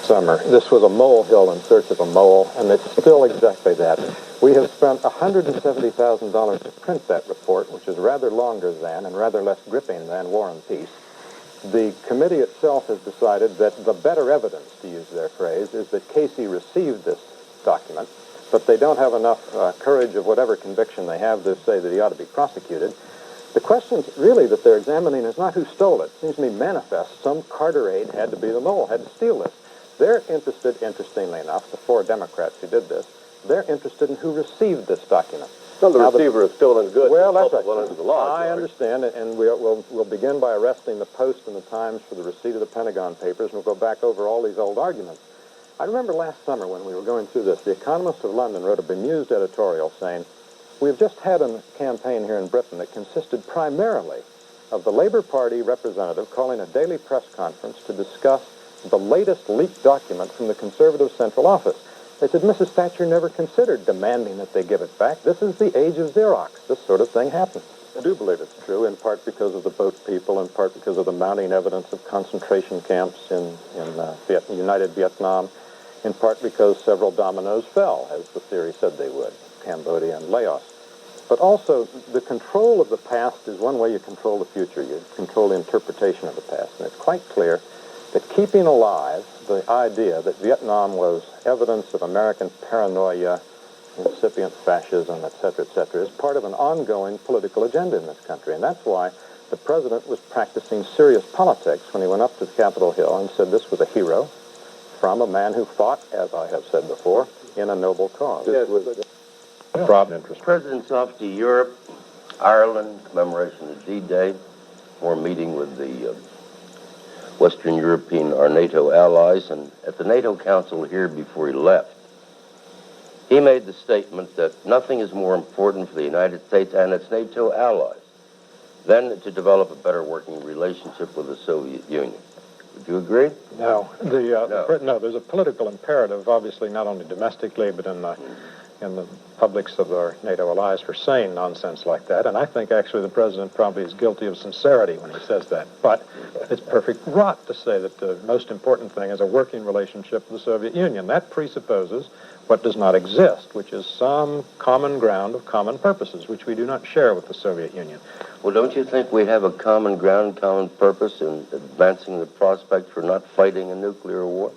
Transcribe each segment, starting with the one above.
summer. This was a molehill in search of a mole, and it's still exactly that. We have spent $170,000 to print that report, which is rather longer than and rather less gripping than War and Peace. The committee itself has decided that the better evidence, to use their phrase, is that Casey received this document, but they don't have enough courage of whatever conviction they have to say that he ought to be prosecuted. The question really that they're examining is not who stole it. It seems to me manifest. Some Carter aide had to be the mole, had to steal this. They're interested, interestingly enough, the four Democrats who did this, they're interested in who received this document. Well, the receiver of stolen goods. Well, that's right. Under the law, I understand, and we'll begin by arresting the Post and the Times for the receipt of the Pentagon Papers, and we'll go back over all these old arguments. I remember last summer when we were going through this, The Economist of London wrote a bemused editorial saying, "We've just had a campaign here in Britain that consisted primarily of the Labour Party representative calling a daily press conference to discuss the latest leaked document from the Conservative Central Office. They said, Mrs. Thatcher never considered demanding that they give it back. This is the age of Xerox. This sort of thing happens." I do believe it's true, in part because of the boat people, in part because of the mounting evidence of concentration camps in United Vietnam, in part because several dominoes fell, as the theory said they would, Cambodia and Laos. But also, the control of the past is one way you control the future. You control the interpretation of the past. And it's quite clear that keeping alive the idea that Vietnam was evidence of American paranoia, incipient fascism, et cetera, is part of an ongoing political agenda in this country. And that's why the president was practicing serious politics when he went up to Capitol Hill and said this was a hero from a man who fought, as I have said before, in a noble cause. Yes. President's off to Europe, Ireland, commemoration of D-Day, or meeting with the Western European, our NATO allies, and at the NATO Council here before he left, he made the statement that nothing is more important for the United States and its NATO allies than to develop a better working relationship with the Soviet Union. Would you agree? No. No, there's a political imperative, obviously not only domestically, but in the publics of our NATO allies for saying nonsense like that. And I think actually the president probably is guilty of sincerity when he says that. But it's perfect rot to say that the most important thing is a working relationship with the Soviet Union. That presupposes what does not exist, which is some common ground of common purposes, which we do not share with the Soviet Union. Well, don't you think we have a common ground, common purpose in advancing the prospect for not fighting a nuclear war?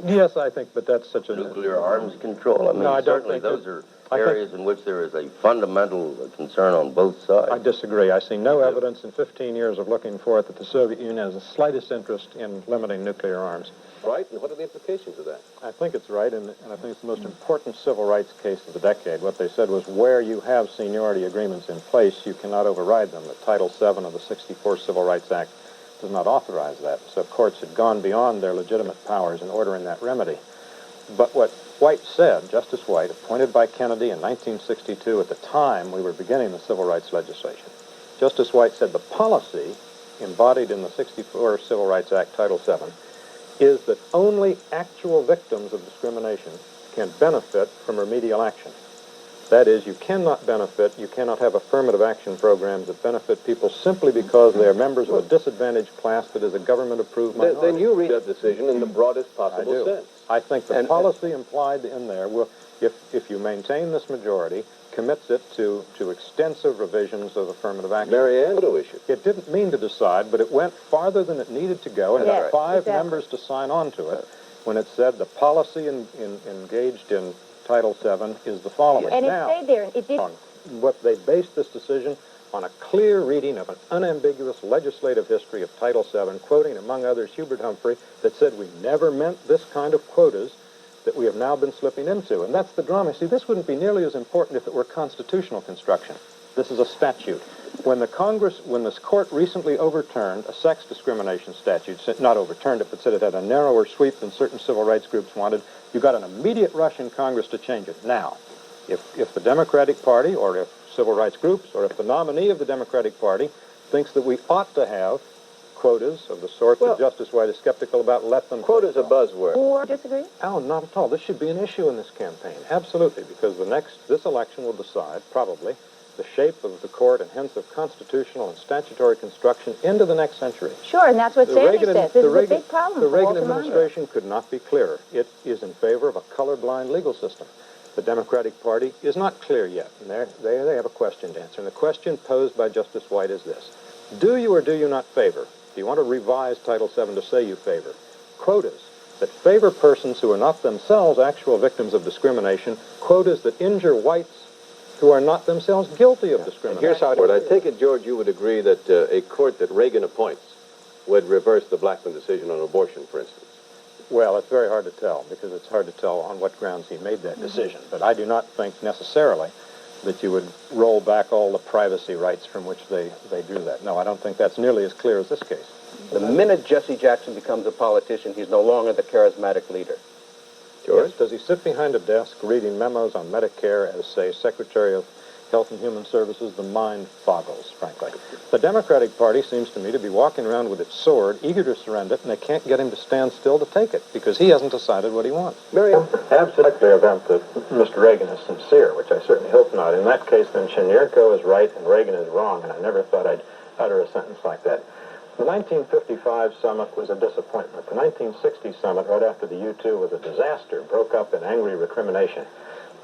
Yes, I think, but that's such a... Nuclear arms control? I mean, no, I don't certainly think those are areas in which there is a fundamental concern on both sides. I disagree. I see no evidence in 15 years of looking for it that the Soviet Union has the slightest interest in limiting nuclear arms. Right, and what are the implications of that? I think it's right, and I think it's the most important civil rights case of the decade. What they said was where you have seniority agreements in place, you cannot override them. The Title VII of the '64 Civil Rights Act does not authorize that. So courts had gone beyond their legitimate powers in ordering that remedy. But what White said, Justice White, appointed by Kennedy in 1962 at the time we were beginning the civil rights legislation, Justice White said the policy embodied in the '64 Civil Rights Act, Title VII, is that only actual victims of discrimination can benefit from remedial action. That is, you cannot have affirmative action programs that benefit people simply because they are members of a disadvantaged class that is a government-approved minority. Then you read that decision in the broadest possible sense. I think the policy implied in there will, if you maintain this majority, commits it to extensive revisions of affirmative action. Marianne, what issue? It didn't mean to decide, but it went farther than it needed to go, and had five members to sign on to it when it said the policy engaged in Title VII is the following. And it stayed there. It did. What they based this decision on a clear reading of an unambiguous legislative history of Title VII, quoting, among others, Hubert Humphrey, that said we never meant this kind of quotas that we have now been slipping into. And that's the drama. See, this wouldn't be nearly as important if it were constitutional construction. This is a statute. When this court recently overturned a sex discrimination statute, not overturned it, but said it had a narrower sweep than certain civil rights groups wanted, you got an immediate rush in Congress to change it. Now, if the Democratic Party, or if civil rights groups, or if the nominee of the Democratic Party thinks that we ought to have quotas of the sort that Justice White is skeptical about, let them... Quotas a buzzword. Or disagree? Oh, not at all. This should be an issue in this campaign. Absolutely, because this election will decide, probably, the shape of the court and hence of constitutional and statutory construction into the next century. Sure, and that's what Sandy says. This is a big problem The for Reagan Walter administration could not be clearer. It is in favor of a colorblind legal system. The Democratic Party is not clear yet, and they have a question to answer. And the question posed by Justice White is this. Do you or do you not favor, do you want to revise Title VII to say you favor, quotas that favor persons who are not themselves actual victims of discrimination, quotas that injure whites who are not themselves guilty of discrimination? Here's how it would. I take it, George, you would agree that a court that Reagan appoints would reverse the Blackmun decision on abortion, for instance. Well, it's very hard to tell, because it's hard to tell on what grounds he made that decision. But I do not think necessarily that you would roll back all the privacy rights from which they drew that. No, I don't think that's nearly as clear as this case. The minute Jesse Jackson becomes a politician, he's no longer the charismatic leader. George? Yes. Does he sit behind a desk reading memos on Medicare as, say, Secretary of Health and Human Services? The mind boggles, frankly. The Democratic Party seems to me to be walking around with its sword, eager to surrender it, and they can't get him to stand still to take it, because he hasn't decided what he wants. Miriam? Absolutely event that Mr. Reagan is sincere, which I certainly hope not. In that case, then Chernenko is right and Reagan is wrong, and I never thought I'd utter a sentence like that. The 1955 summit was a disappointment. The 1960 summit, right after the U2, was a disaster, broke up in angry recrimination.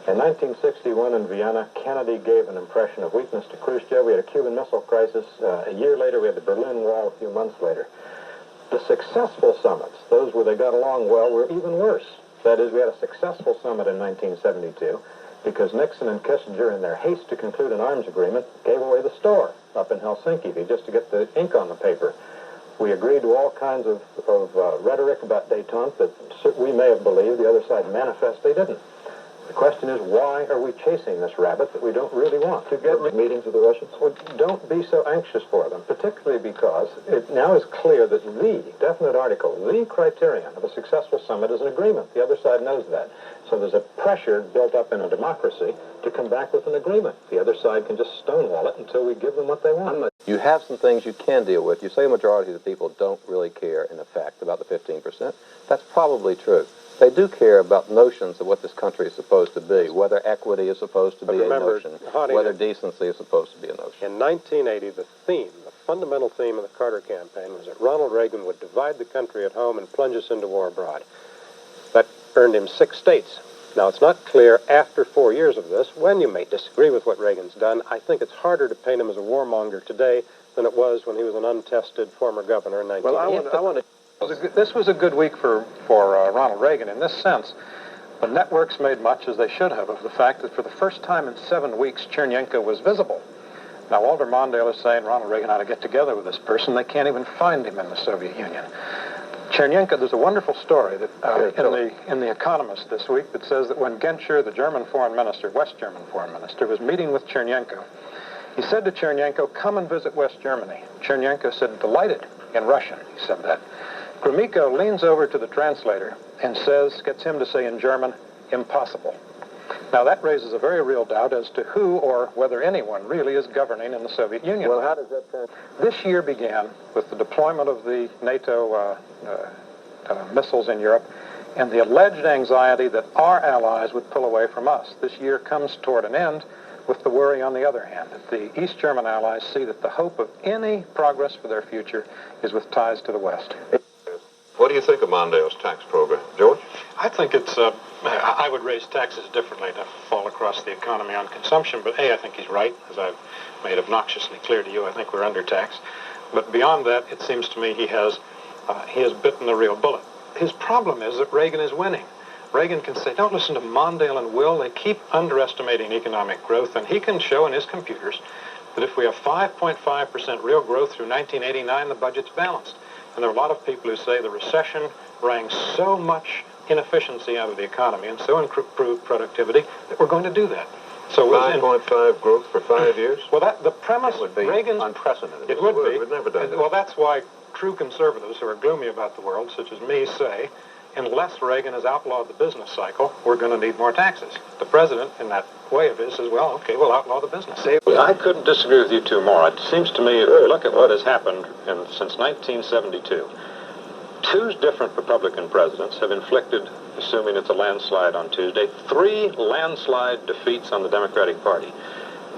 In 1961 in Vienna, Kennedy gave an impression of weakness to Khrushchev. We had a Cuban Missile Crisis. A year later, we had the Berlin Wall a few months later. The successful summits, those where they got along well, were even worse. That is, we had a successful summit in 1972 because Nixon and Kissinger, in their haste to conclude an arms agreement, gave away the store up in Helsinki just to get the ink on the paper. We agreed to all kinds of rhetoric about détente that we may have believed, the other side manifestly didn't. The question is, why are we chasing this rabbit that we don't really want? To get meetings with the Russians? Well, don't be so anxious for them, particularly because it now is clear that the definite article, the criterion of a successful summit is an agreement. The other side knows that. So there's a pressure built up in a democracy to come back with an agreement. The other side can just stonewall it until we give them what they want. You have some things you can deal with. You say a majority of the people don't really care, in effect, about the 15%. That's probably true. They do care about notions of what this country is supposed to be, whether equity is supposed to be a notion, whether decency is supposed to be a notion. In 1980, the fundamental theme of the Carter campaign was that Ronald Reagan would divide the country at home and plunge us into war abroad. That earned him 6 states. Now, it's not clear after 4 years of this, when you may disagree with what Reagan's done, I think it's harder to paint him as a warmonger today than it was when he was an untested former governor in 1980. Well, I want to... This was a good week for Ronald Reagan in this sense. The networks made much, as they should have, of the fact that for the first time in 7 weeks, Chernenko was visible. Now, Walter Mondale is saying Ronald Reagan ought to get together with this person. They can't even find him in the Soviet Union. Chernenko, there's a wonderful story that in the Economist this week that says that when Genscher, the German foreign minister, West German foreign minister, was meeting with Chernenko, he said to Chernenko, "Come and visit West Germany." Chernenko said, "Delighted," in Russian. He said that. Gromyko leans over to the translator and gets him to say in German, "Impossible." Now, that raises a very real doubt as to who or whether anyone really is governing in the Soviet Union. Well, how does that turn? This year began with the deployment of the NATO missiles in Europe and the alleged anxiety that our allies would pull away from us. This year comes toward an end with the worry, on the other hand, that the East German allies see that the hope of any progress for their future is with ties to the West. What do you think of Mondale's tax program? George? I think it's, I would raise taxes differently to fall across the economy on consumption, but I think he's right, as I've made obnoxiously clear to you. I think we're undertaxed. But beyond that, it seems to me he has bitten the real bullet. His problem is that Reagan is winning. Reagan can say, don't listen to Mondale and Will. They keep underestimating economic growth, and he can show in his computers that if we have 5.5% real growth through 1989, the budget's balanced. And there are a lot of people who say the recession rang so much inefficiency out of the economy and so improved productivity that we're going to do that. So 5.5 growth for 5 years? Well, the premise would be Reagan's unprecedented. It would be. We've never done this. Well, that's why true conservatives who are gloomy about the world, such as me, say, unless Reagan has outlawed the business cycle, we're going to need more taxes. The president, in that way of his, says, well, okay, we'll outlaw the business. I couldn't disagree with you two more. It seems to me, if you look at what has happened since 1972, 2 different Republican presidents have inflicted, assuming it's a landslide on Tuesday, 3 landslide defeats on the Democratic Party.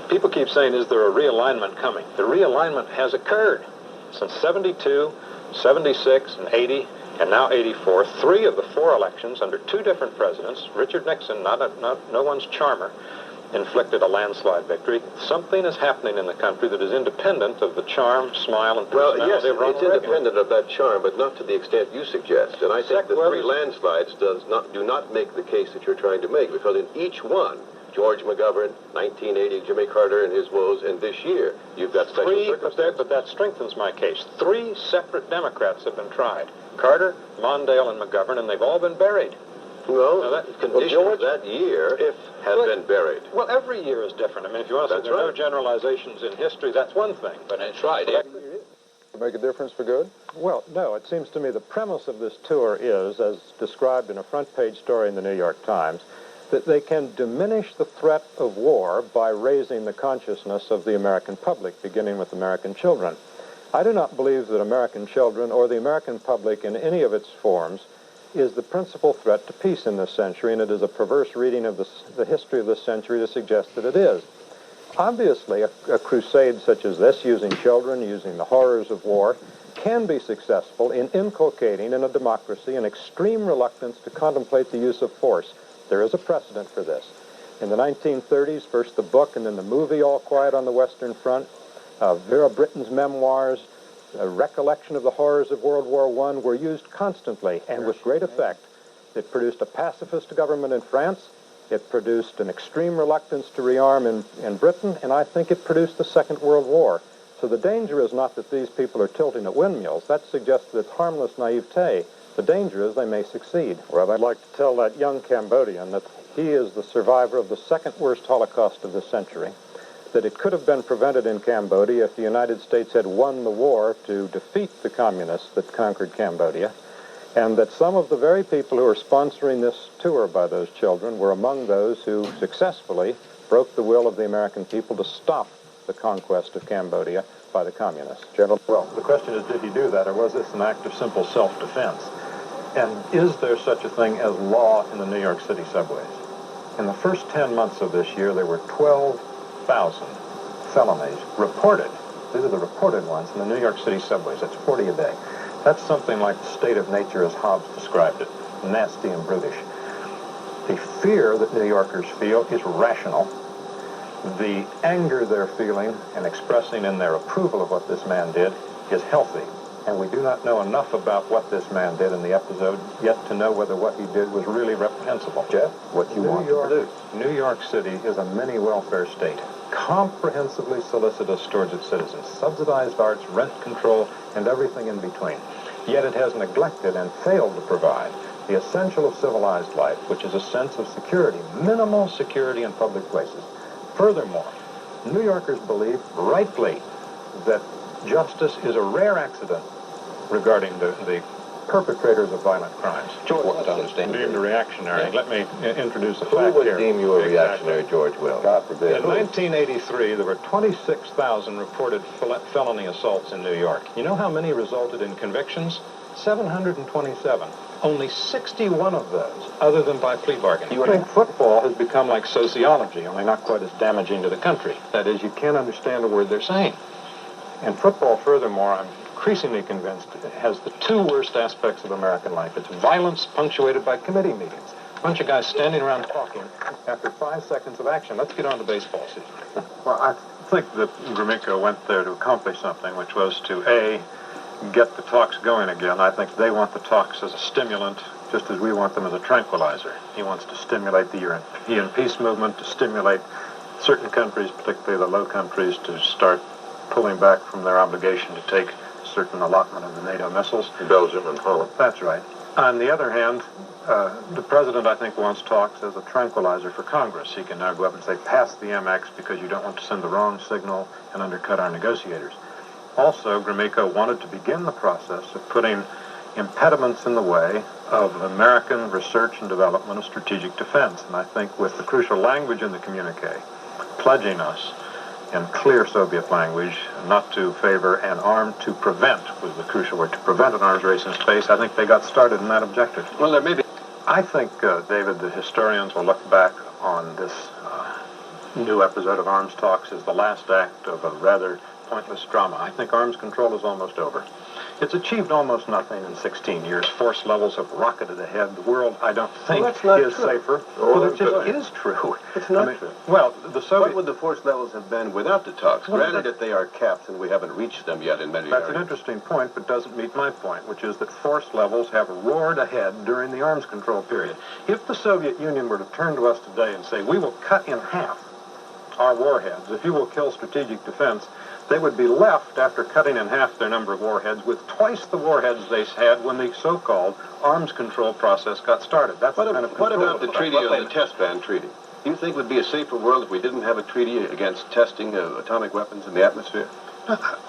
People keep saying, is there a realignment coming? The realignment has occurred since 72, 76, and 80, and now 84. 3 of the 4 elections under 2 different presidents, Richard Nixon, no one's charmer, inflicted a landslide victory. Something is happening in the country that is independent of the charm, smile, and personality of Ronald Reagan. It's independent of that charm, but not to the extent you suggest. And I think the 3 landslides do not make the case that you're trying to make, because in each one, George McGovern, 1980, Jimmy Carter and his woes, and this year, you've got special circumstances. But that strengthens my case. 3 separate Democrats have been tried. Carter, Mondale, and McGovern, and they've all been buried. Well, condition of that year has been buried. Well, every year is different. I mean, if you want to say there are no generalizations in history, that's one thing. But that's right. Make a difference for good? Well, no, it seems to me the premise of this tour is, as described in a front-page story in the New York Times, that they can diminish the threat of war by raising the consciousness of the American public, beginning with American children. I do not believe that American children or the American public in any of its forms is the principal threat to peace in this century, and it is a perverse reading of the history of this century to suggest that it is. Obviously, a crusade such as this, using children, using the horrors of war, can be successful in inculcating in a democracy an extreme reluctance to contemplate the use of force. There is a precedent for this. In the 1930s, first the book and then the movie All Quiet on the Western Front, Vera Britton's memoirs, a recollection of the horrors of World War I were used constantly and with great effect. It produced a pacifist government in France. It produced an extreme reluctance to rearm in Britain, and I think it produced the Second World War. So the danger is not that these people are tilting at windmills. That suggests that it's harmless naivete. The danger is they may succeed. Well, I'd like to tell that young Cambodian that he is the survivor of the second worst Holocaust of this century, that it could have been prevented in Cambodia if the United States had won the war to defeat the communists that conquered Cambodia, and that some of the very people who are sponsoring this tour by those children were among those who successfully broke the will of the American people to stop the conquest of Cambodia by the communists. General, well, the question is, did he do that, or was this an act of simple self-defense? And is there such a thing as law in the New York City subways? In the first 10 months of this year, there were 12,000 felonies reported. These are the reported ones in the New York City subways. That's 40 a day. That's something like the state of nature as Hobbes described it, nasty and brutish. The fear that New Yorkers feel is rational. The anger they're feeling and expressing in their approval of what this man did is healthy. And we do not know enough about what this man did in the episode yet to know whether what he did was really reprehensible. Jeff, what you want to produce. New York City is a mini welfare state, comprehensively solicitous towards its citizens, subsidized arts, rent control, and everything in between. Yet it has neglected and failed to provide the essential of civilized life, which is a sense of security, minimal security in public places. Furthermore, New Yorkers believe, rightly, that justice is a rare accident regarding the perpetrators of violent crimes. George, what's understand? Deemed a reactionary. Let me introduce a Who fact would here. deem you a reactionary, George Will? God forbid. In 1983, there were 26,000 reported felony assaults in New York. You know how many resulted in convictions? 727. Only 61 of those, other than by plea bargaining. You think football has become like sociology, only not quite as damaging to the country. That is, you can't understand a word they're saying. And football, furthermore, I'm increasingly convinced, has the 2 worst aspects of American life. It's violence punctuated by committee meetings. A bunch of guys standing around talking after 5 seconds of action. Let's get on to baseball season. Well, I think that Gromyko went there to accomplish something, which was to, A, get the talks going again. I think they want the talks as a stimulant, just as we want them as a tranquilizer. He wants to stimulate the European peace movement, to stimulate certain countries, particularly the low countries, to start pulling back from their obligation to take a certain allotment of the NATO missiles. Belgium and Holland. That's right. On the other hand, the president, I think, wants talks as a tranquilizer for Congress. He can now go up and say, pass the MX because you don't want to send the wrong signal and undercut our negotiators. Also, Gromyko wanted to begin the process of putting impediments in the way of American research and development of strategic defense. And I think with the crucial language in the communique, pledging us in clear Soviet language not to favor an arm to prevent, was the crucial word, to prevent an arms race in space, I think they got started in that objective. Well, there may be. I think, David, the historians will look back on this new episode of arms talks is the last act of a rather pointless drama. I think arms control is almost over. It's achieved almost nothing in 16 years. Force levels have rocketed ahead. The world, I don't think, is safer. Well, it just is true. It's not true. Well, the Soviet... What would the force levels have been without the talks? Granted that they are capped and we haven't reached them yet in many areas. That's an interesting point, but doesn't meet my point, which is that force levels have roared ahead during the arms control period. If the Soviet Union were to turn to us today and say, we will cut in half our warheads, if you will kill strategic defense, they would be left, after cutting in half their number of warheads, with twice the warheads they had when the so-called arms control process got started. That's the kind of what control about the treaty on the test ban treaty? Do you think it would be a safer world if we didn't have a treaty against testing of atomic weapons in the atmosphere?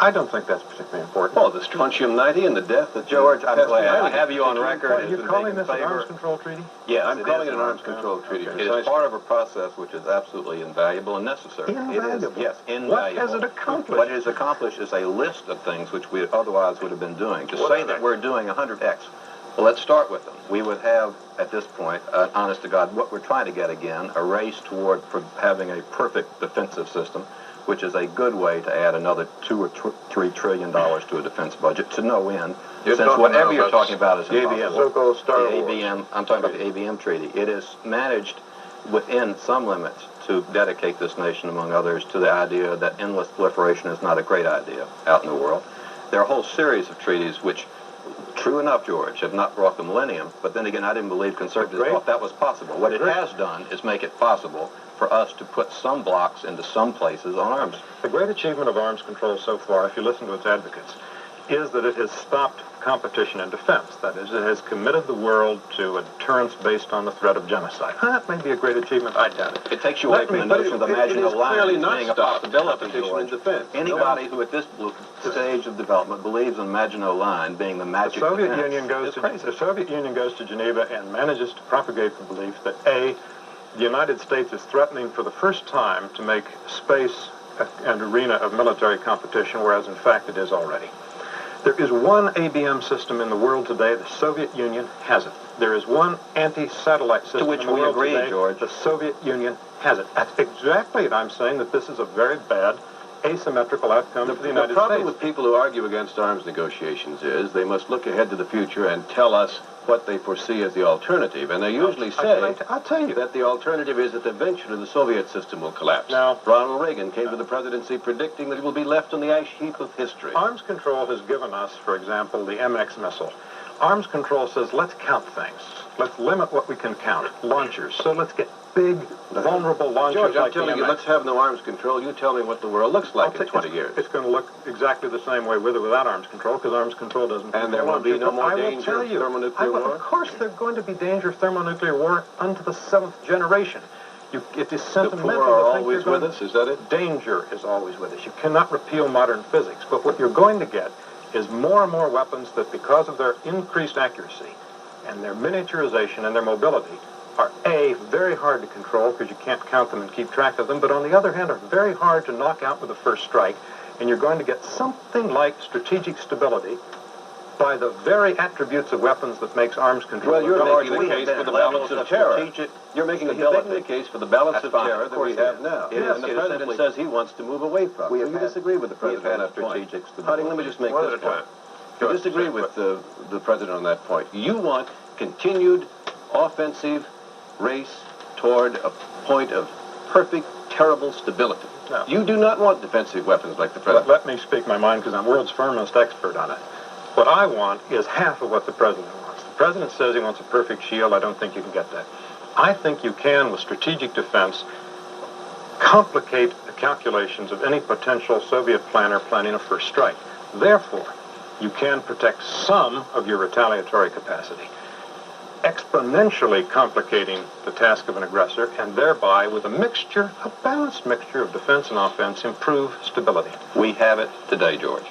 I don't think that's particularly important. Oh, the strontium-90 and the death that George, I'm glad I have you on record. You're calling this an arms control treaty? Yes, I'm calling it an arms control treaty. It is part of a process which is absolutely invaluable and necessary. Invaluable? It is, yes, invaluable. What has it accomplished? What it has accomplished is a list of things which we otherwise would have been doing. To say that we're doing 100X, well, let's start with them. We would have, at this point, honest to God, what we're trying to get again, a race toward having a perfect defensive system, which is a good way to add another $2 or $3 trillion to a defense budget to no end. Since whatever you're talking about is impossible. So-called Star the Wars. ABM, I'm talking about the ABM treaty. It is managed within some limits to dedicate this nation, among others, to the idea that endless proliferation is not a great idea out in the world. There are a whole series of treaties which, true enough, George, have not brought the millennium, but then again, I didn't believe conservatives thought that was possible. What it has done is make it possible for us to put some blocks into some places on arms. The great achievement of arms control so far, if you listen to its advocates, is that it has stopped competition in defense. That is, it has committed the world to a deterrence based on the threat of genocide. That may be a great achievement. I doubt it. It takes you away from the notion of imagining a line being a possibility, in defense. Anybody who at this stage of development believes in Maginot Line being the magic The Soviet Union goes to Geneva and manages to propagate the belief that A, the United States is threatening for the first time to make space an arena of military competition, whereas in fact it is already. There is one ABM system in the world today. The Soviet Union has it. There is one anti-satellite system to which in the we world agree, today. George. The Soviet Union has it. That's exactly it. I'm saying that this is a very bad asymmetrical outcome for the United States. The problem with people who argue against arms negotiations is they must look ahead to the future and tell us what they foresee as the alternative. And they usually say I'll tell you that the alternative is that eventually the Soviet system will collapse. Now, Ronald Reagan came to the presidency predicting that it will be left on the ash heap of history. Arms control has given us, for example, the MX missile. Arms control says, let's count things. Let's limit what we can count. Launchers. So let's get big, vulnerable launchers George, I'm like telling the you, MX. let's have no arms control. You tell me what the world looks like in 20 years. It's going to look exactly the same way with or without arms control, because arms control doesn't And there will be no more danger of thermonuclear war? Of course there's going to be danger of thermonuclear war unto the 7th generation. It is sentimental the poor are to think always you're with us, is that it? Danger is always with us. You cannot repeal modern physics, but what you're going to get is more and more weapons that, because of their increased accuracy and their miniaturization and their mobility, are A, very hard to control because you can't count them and keep track of them, but on the other hand are very hard to knock out with the first strike, and you're going to get something like strategic stability by the very attributes of weapons that makes arms control. Well, you're making the case for the balance of terror. You're making the case for the balance of terror that we have now. And the president says he wants to move away from it. You disagree with the president on that point. Hodding, let me just make this point. You disagree with the president on that point. You want continued offensive race toward a point of perfect, terrible stability. No. You do not want defensive weapons like the president. Let me speak my mind because I'm world's firmest expert on it. What I want is half of what the president wants. The president says he wants a perfect shield. I don't think you can get that. I think you can, with strategic defense, complicate the calculations of any potential Soviet planner planning a first strike. Therefore, you can protect some of your retaliatory capacity, exponentially complicating the task of an aggressor, and thereby, with a balanced mixture of defense and offense, improve stability. We have it today, George.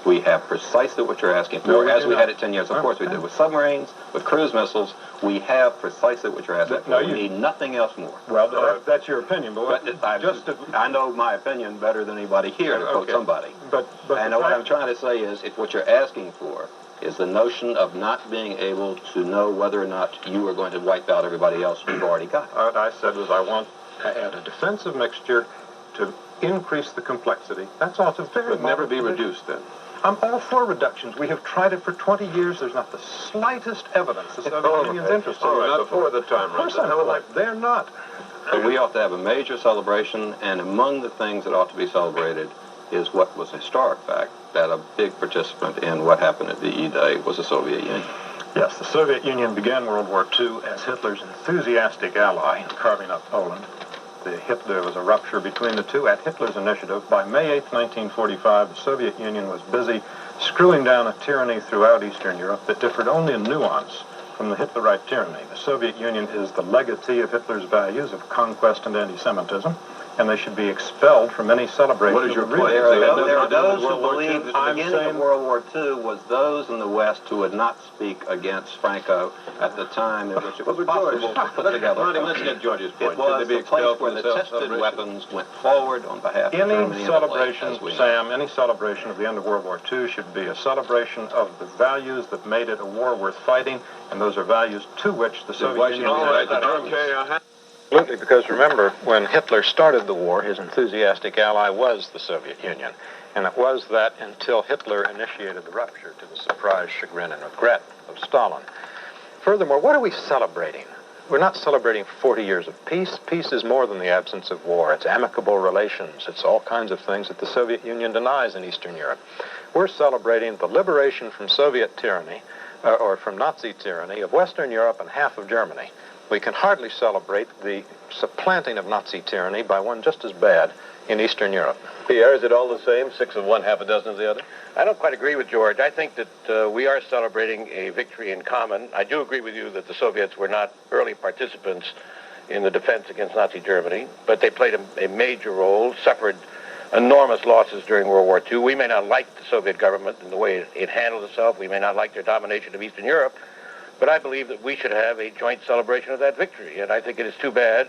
We have precisely what you're asking for, as we had it 10 years. Of course we did. With submarines, with cruise missiles, we have precisely what you're asking for. We need nothing else more. Well, that's your opinion, but I know my opinion better than anybody here, to quote somebody. But and what I'm trying to say is, if what you're asking for is the notion of not being able to know whether or not you are going to wipe out everybody else you've already got. What I said was I want add a defensive mixture to increase the complexity. That's all. It's a very Would never be position. reduced then. I'm all for reductions. We have tried it for 20 years. There's not the slightest evidence the Soviet Union's interested All right, in. before the time Of runs course out. I'm for it. They're not. But we ought to have a major celebration, and among the things that ought to be celebrated is what was a historic fact, that a big participant in what happened at VE Day was the Soviet Union. Yes, the Soviet Union began World War II as Hitler's enthusiastic ally in carving up Poland. There was a rupture between the two at Hitler's initiative. By May 8, 1945, the Soviet Union was busy screwing down a tyranny throughout Eastern Europe that differed only in nuance from the Hitlerite tyranny. The Soviet Union is the legatee of Hitler's values of conquest and anti-Semitism, and they should be expelled from any celebration. What is your of the point? region. There are those who World War believe II? that the beginning of World War II was those in the West who would not speak against Franco at the time in which it was possible to put together. Let's get George's point. It was Should they be the place expelled where from the the tested celebration? weapons went forward on behalf of Any Germany and celebration, Italy, as we know. Sam, any celebration of the end of World War II should be a celebration of the values that made it a war worth fighting, and those are values to which the Soviet Union... All right, united the okay, Absolutely, because remember, when Hitler started the war, his enthusiastic ally was the Soviet Union. And it was that until Hitler initiated the rupture, to the surprise, chagrin, and regret of Stalin. Furthermore, what are we celebrating? We're not celebrating 40 years of peace. Peace is more than the absence of war. It's amicable relations. It's all kinds of things that the Soviet Union denies in Eastern Europe. We're celebrating the liberation from Soviet tyranny, or from Nazi tyranny, of Western Europe and half of Germany. We can hardly celebrate the supplanting of Nazi tyranny by one just as bad in Eastern Europe. Pierre, is it all the same? 6 of one, half a dozen of the other? I don't quite agree with George. I think that we are celebrating a victory in common. I do agree with you that the Soviets were not early participants in the defense against Nazi Germany, but they played a major role, suffered enormous losses during World War II. We may not like the Soviet government and the way it handled itself. We may not like their domination of Eastern Europe, but I believe that we should have a joint celebration of that victory. And I think it is too bad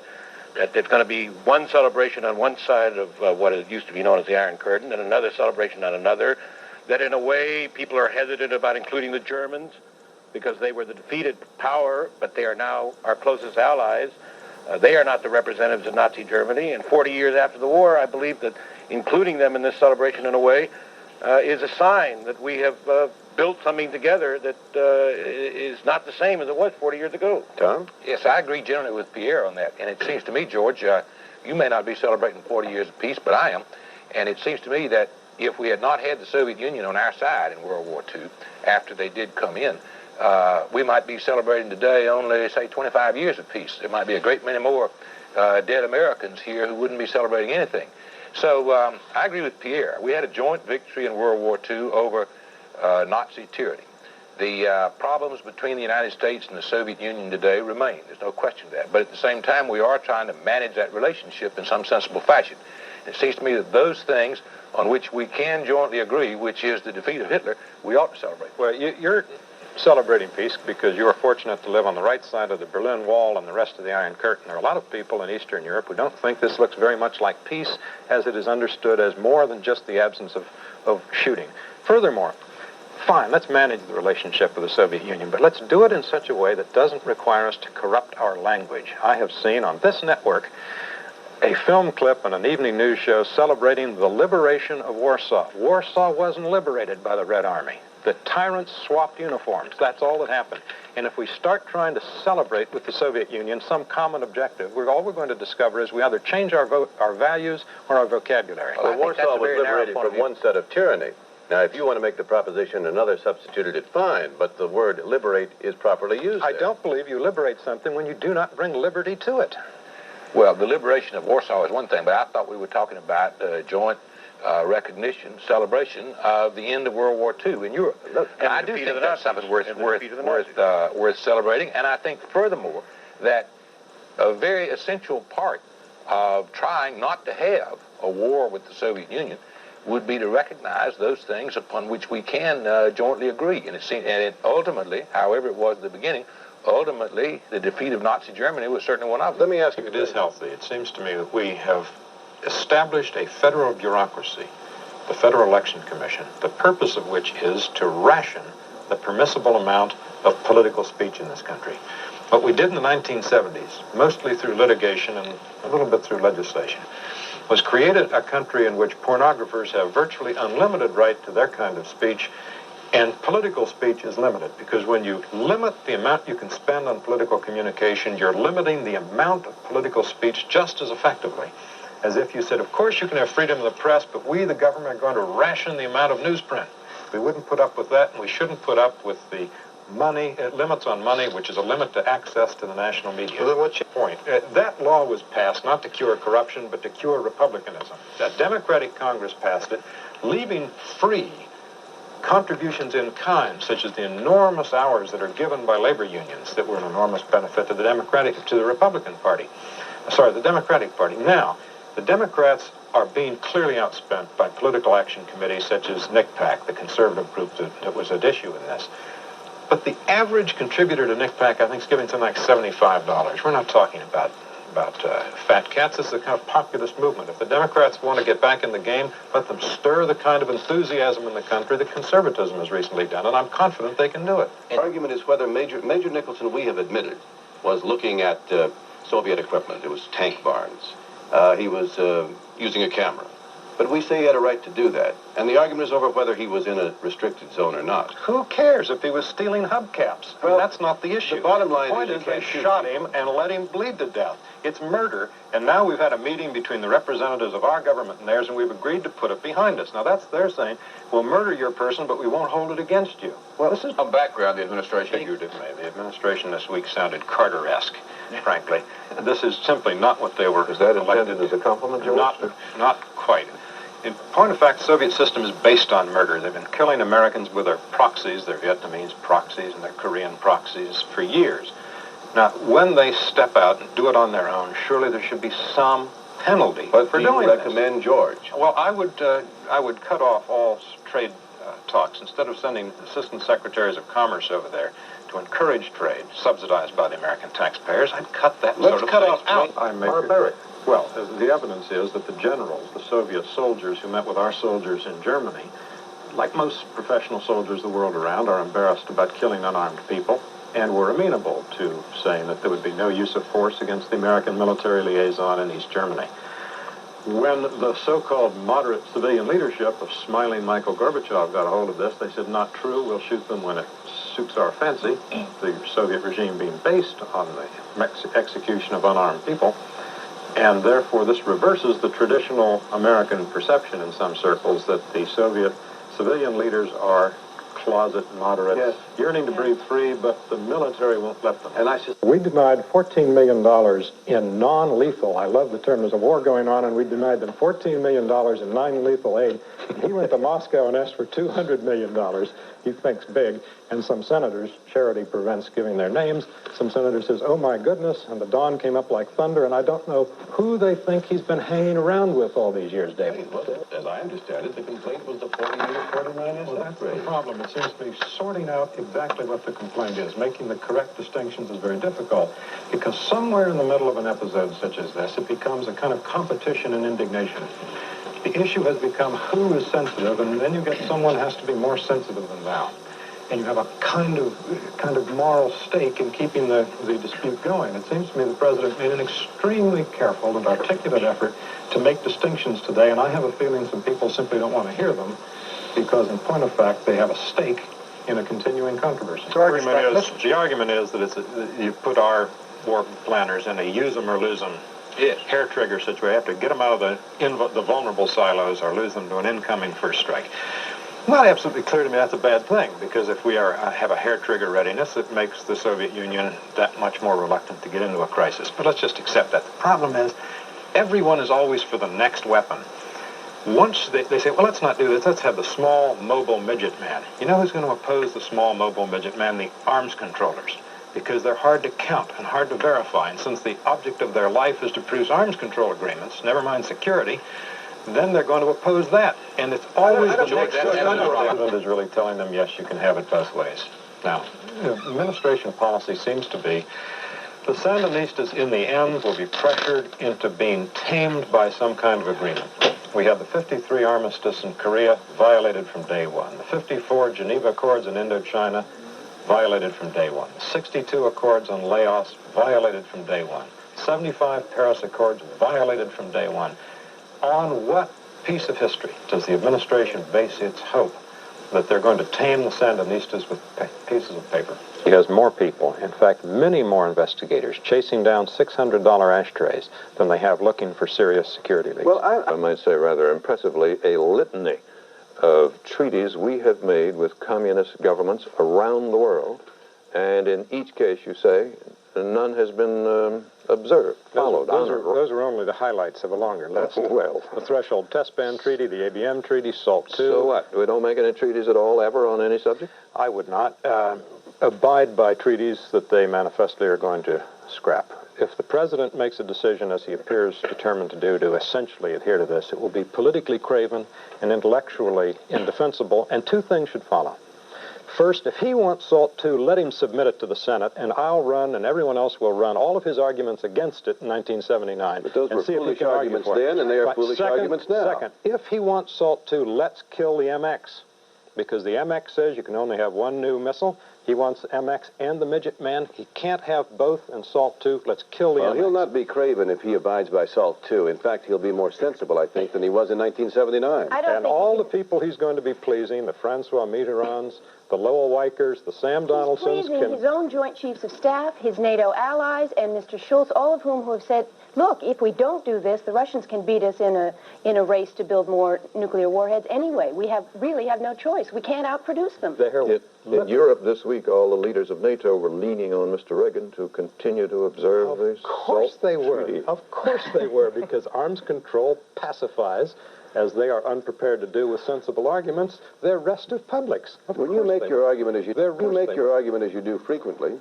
that there's going to be one celebration on one side of what it used to be known as the Iron Curtain and another celebration on another, that in a way people are hesitant about including the Germans because they were the defeated power, but they are now our closest allies. They are not the representatives of Nazi Germany. And 40 years after the war, I believe that including them in this celebration in a way is a sign that we have built something together that is not the same as it was 40 years ago. Tom? Yes, I agree generally with Pierre on that. And it seems to me, George, you may not be celebrating 40 years of peace, but I am. And it seems to me that if we had not had the Soviet Union on our side in World War II, after they did come in, we might be celebrating today only, say, 25 years of peace. There might be a great many more dead Americans here who wouldn't be celebrating anything. So I agree with Pierre. We had a joint victory in World War II over Nazi tyranny. The problems between the United States and the Soviet Union today remain. There's no question of that. But at the same time, we are trying to manage that relationship in some sensible fashion. It seems to me that those things on which we can jointly agree, which is the defeat of Hitler, we ought to celebrate. Well, you're celebrating peace because you are fortunate to live on the right side of the Berlin Wall and the rest of the Iron Curtain. There are a lot of people in Eastern Europe who don't think this looks very much like peace, as it is understood as more than just the absence of shooting. Furthermore, fine, let's manage the relationship with the Soviet Union, but let's do it in such a way that doesn't require us to corrupt our language. I have seen on this network a film clip and an evening news show celebrating the liberation of Warsaw. Warsaw wasn't liberated by the Red Army. The tyrants swapped uniforms. That's all that happened. And if we start trying to celebrate with the Soviet Union some common objective, all we're going to discover is we either change our values or our vocabulary. Well, Warsaw was liberated from one set of tyranny. Now, if you want to make the proposition another substituted it, fine, but the word liberate is properly used I there. don't believe you liberate something when you do not bring liberty to it. Well, the liberation of Warsaw is one thing, but I thought we were talking about joint recognition, celebration of the end of World War II in Europe. And I do think that's something worth celebrating. And I think, furthermore, that a very essential part of trying not to have a war with the Soviet Union would be to recognize those things upon which we can jointly agree. And ultimately, however it was at the beginning, ultimately, the defeat of Nazi Germany was certainly one of them. Let me ask you, It is healthy. It seems to me that we have established a federal bureaucracy, the Federal Election Commission, the purpose of which is to ration the permissible amount of political speech in this country. What we did in the 1970s, mostly through litigation and a little bit through legislation, was created a country in which pornographers have virtually unlimited right to their kind of speech, and political speech is limited, because when you limit the amount you can spend on political communication, you're limiting the amount of political speech just as effectively as if you said, of course you can have freedom of the press, but we, the government, are going to ration the amount of newsprint. We wouldn't put up with that, and we shouldn't put up with the money, limits on money, which is a limit to access to the national media. Well, then what's your point? That law was passed not to cure corruption, but to cure republicanism. That Democratic Congress passed it, leaving free contributions in kind, such as the enormous hours that are given by labor unions that were an enormous benefit to the Republican Party. The Democratic Party. Now, the Democrats are being clearly outspent by political action committees such as NICPAC, the conservative group that was at issue in this. But the average contributor to NICPAC, I think, is giving something like $75. We're not talking about fat cats. This is a kind of populist movement. If the Democrats want to get back in the game, let them stir the kind of enthusiasm in the country that conservatism has recently done, and I'm confident they can do it. The argument is whether Major Nicholson, we have admitted, was looking at Soviet equipment. It was tank barns. He was using a camera. But we say he had a right to do that. And the argument is over whether he was in a restricted zone or not. Who cares if he was stealing hubcaps? Well, that's not the issue. The bottom line is they shot him and let him bleed to death. It's murder, and now we've had a meeting between the representatives of our government and theirs, and we've agreed to put it behind us. Now, they're saying, we'll murder your person, but we won't hold it against you. Well, this is a background the administration you did. The administration this week sounded Carter-esque, frankly. This is simply not what they were. Is that intended as a compliment, George? Not quite. In point of fact, the Soviet system is based on murder. They've been killing Americans with their proxies, their Vietnamese proxies and their Korean proxies for years. Now, when they step out and do it on their own, surely there should be some penalty for doing this. Recommend George. Well, I would cut off all trade talks. Instead of sending assistant secretaries of commerce over there to encourage trade subsidized by the American taxpayers, I'd cut that sort of thing out. Barbaric. Well, the evidence is that the generals, the Soviet soldiers who met with our soldiers in Germany, like most professional soldiers the world around, are embarrassed about killing unarmed people and were amenable to saying that there would be no use of force against the American military liaison in East Germany. When the so-called moderate civilian leadership of smiling Michael Gorbachev got a hold of this, they said, not true, we'll shoot them when it suits our fancy, the Soviet regime being based on the execution of unarmed people. And therefore, this reverses the traditional American perception in some circles that the Soviet civilian leaders are closet moderates, yearning to breathe free, but the military won't let them. And we denied $14 million in non-lethal, I love the term, there's a war going on, and we denied them $14 million in non-lethal aid. He went to Moscow and asked for $200 million. He thinks big. And some senators, charity prevents giving their names, some senator says, oh my goodness, and the dawn came up like thunder, and I don't know who they think he's been hanging around with all these years, David. As I understand it, the complaint was the 49 Well, that's the problem. It seems to be sorting out exactly what the complaint is. Making the correct distinctions is very difficult, because somewhere in the middle of an episode such as this, it becomes a kind of competition and indignation. The issue has become who is sensitive, and then you get someone who has to be more sensitive than thou. And you have a kind of moral stake in keeping the dispute going. It seems to me the president made an extremely careful and articulate effort to make distinctions today, and I have a feeling some people simply don't want to hear them, because in point of fact, they have a stake in a continuing controversy. The argument is that you put our war planners in a use them or lose them hair trigger situation. You have to get them out of the vulnerable silos or lose them to an incoming first strike. Not absolutely clear to me that's a bad thing, because if we have a hair trigger readiness, it makes the Soviet Union that much more reluctant to get into a crisis. But let's just accept that. The problem is, everyone is always for the next weapon. Once they say, well, let's not do this, let's have the small mobile midget man. You know who's going to oppose the small mobile midget man? The arms controllers. Because they're hard to count and hard to verify. And since the object of their life is to produce arms control agreements, never mind security, then they're going to oppose that. And it's always the next choice. The president is really telling them, yes, you can have it both ways. Now, administration policy seems to be the Sandinistas, in the end, will be pressured into being tamed by some kind of agreement. We have the 53 armistice in Korea violated from day one. The 54 Geneva Accords in Indochina violated from day one. 62 accords on layoffs, violated from day one. 75 Paris Accords, violated from day one. On what piece of history does the administration base its hope that they're going to tame the Sandinistas with pieces of paper? He has more people, in fact, many more investigators, chasing down $600 ashtrays than they have looking for serious security leaks. Well, I might say rather impressively, a litany of treaties we have made with communist governments around the world, and in each case, you say, none has been observed, followed, honored. Those are only the highlights of a longer list. Well, the Threshold Test Ban Treaty, the ABM Treaty, SALT II. So what? We don't make any treaties at all, ever, on any subject? I would not abide by treaties that they manifestly are going to scrap. If the president makes a decision, as he appears determined to do, to essentially adhere to this, it will be politically craven and intellectually indefensible, and two things should follow. First, if he wants SALT II, let him submit it to the Senate, and I'll run, and everyone else will run, all of his arguments against it in 1979. But those were foolish arguments then, and they are foolish arguments now. Second, if he wants SALT II, let's kill the MX, because the MX says you can only have one new missile. He wants MX and the Midgetman. He can't have both and SALT II. Let's kill the MX. He'll not be craven if he abides by SALT II. In fact, he'll be more sensible, I think, than he was in 1979. And all the people he's going to be pleasing, the Francois Mitterrands, the Lowell Weickers, the Sam Donaldsons. He's pleasing his own Joint Chiefs of Staff, his NATO allies, and Mr. Schultz, all of whom have said, look, if we don't do this, the Russians can beat us in a race to build more nuclear warheads anyway. We really have no choice. We can't outproduce them. In Europe this week, all the leaders of NATO were leaning on Mr. Reagan to continue to observe the SALT Treaty. Of course they were, because arms control pacifies, as they are unprepared to do with sensible arguments, their restive publics. When you make your argument as you do frequently,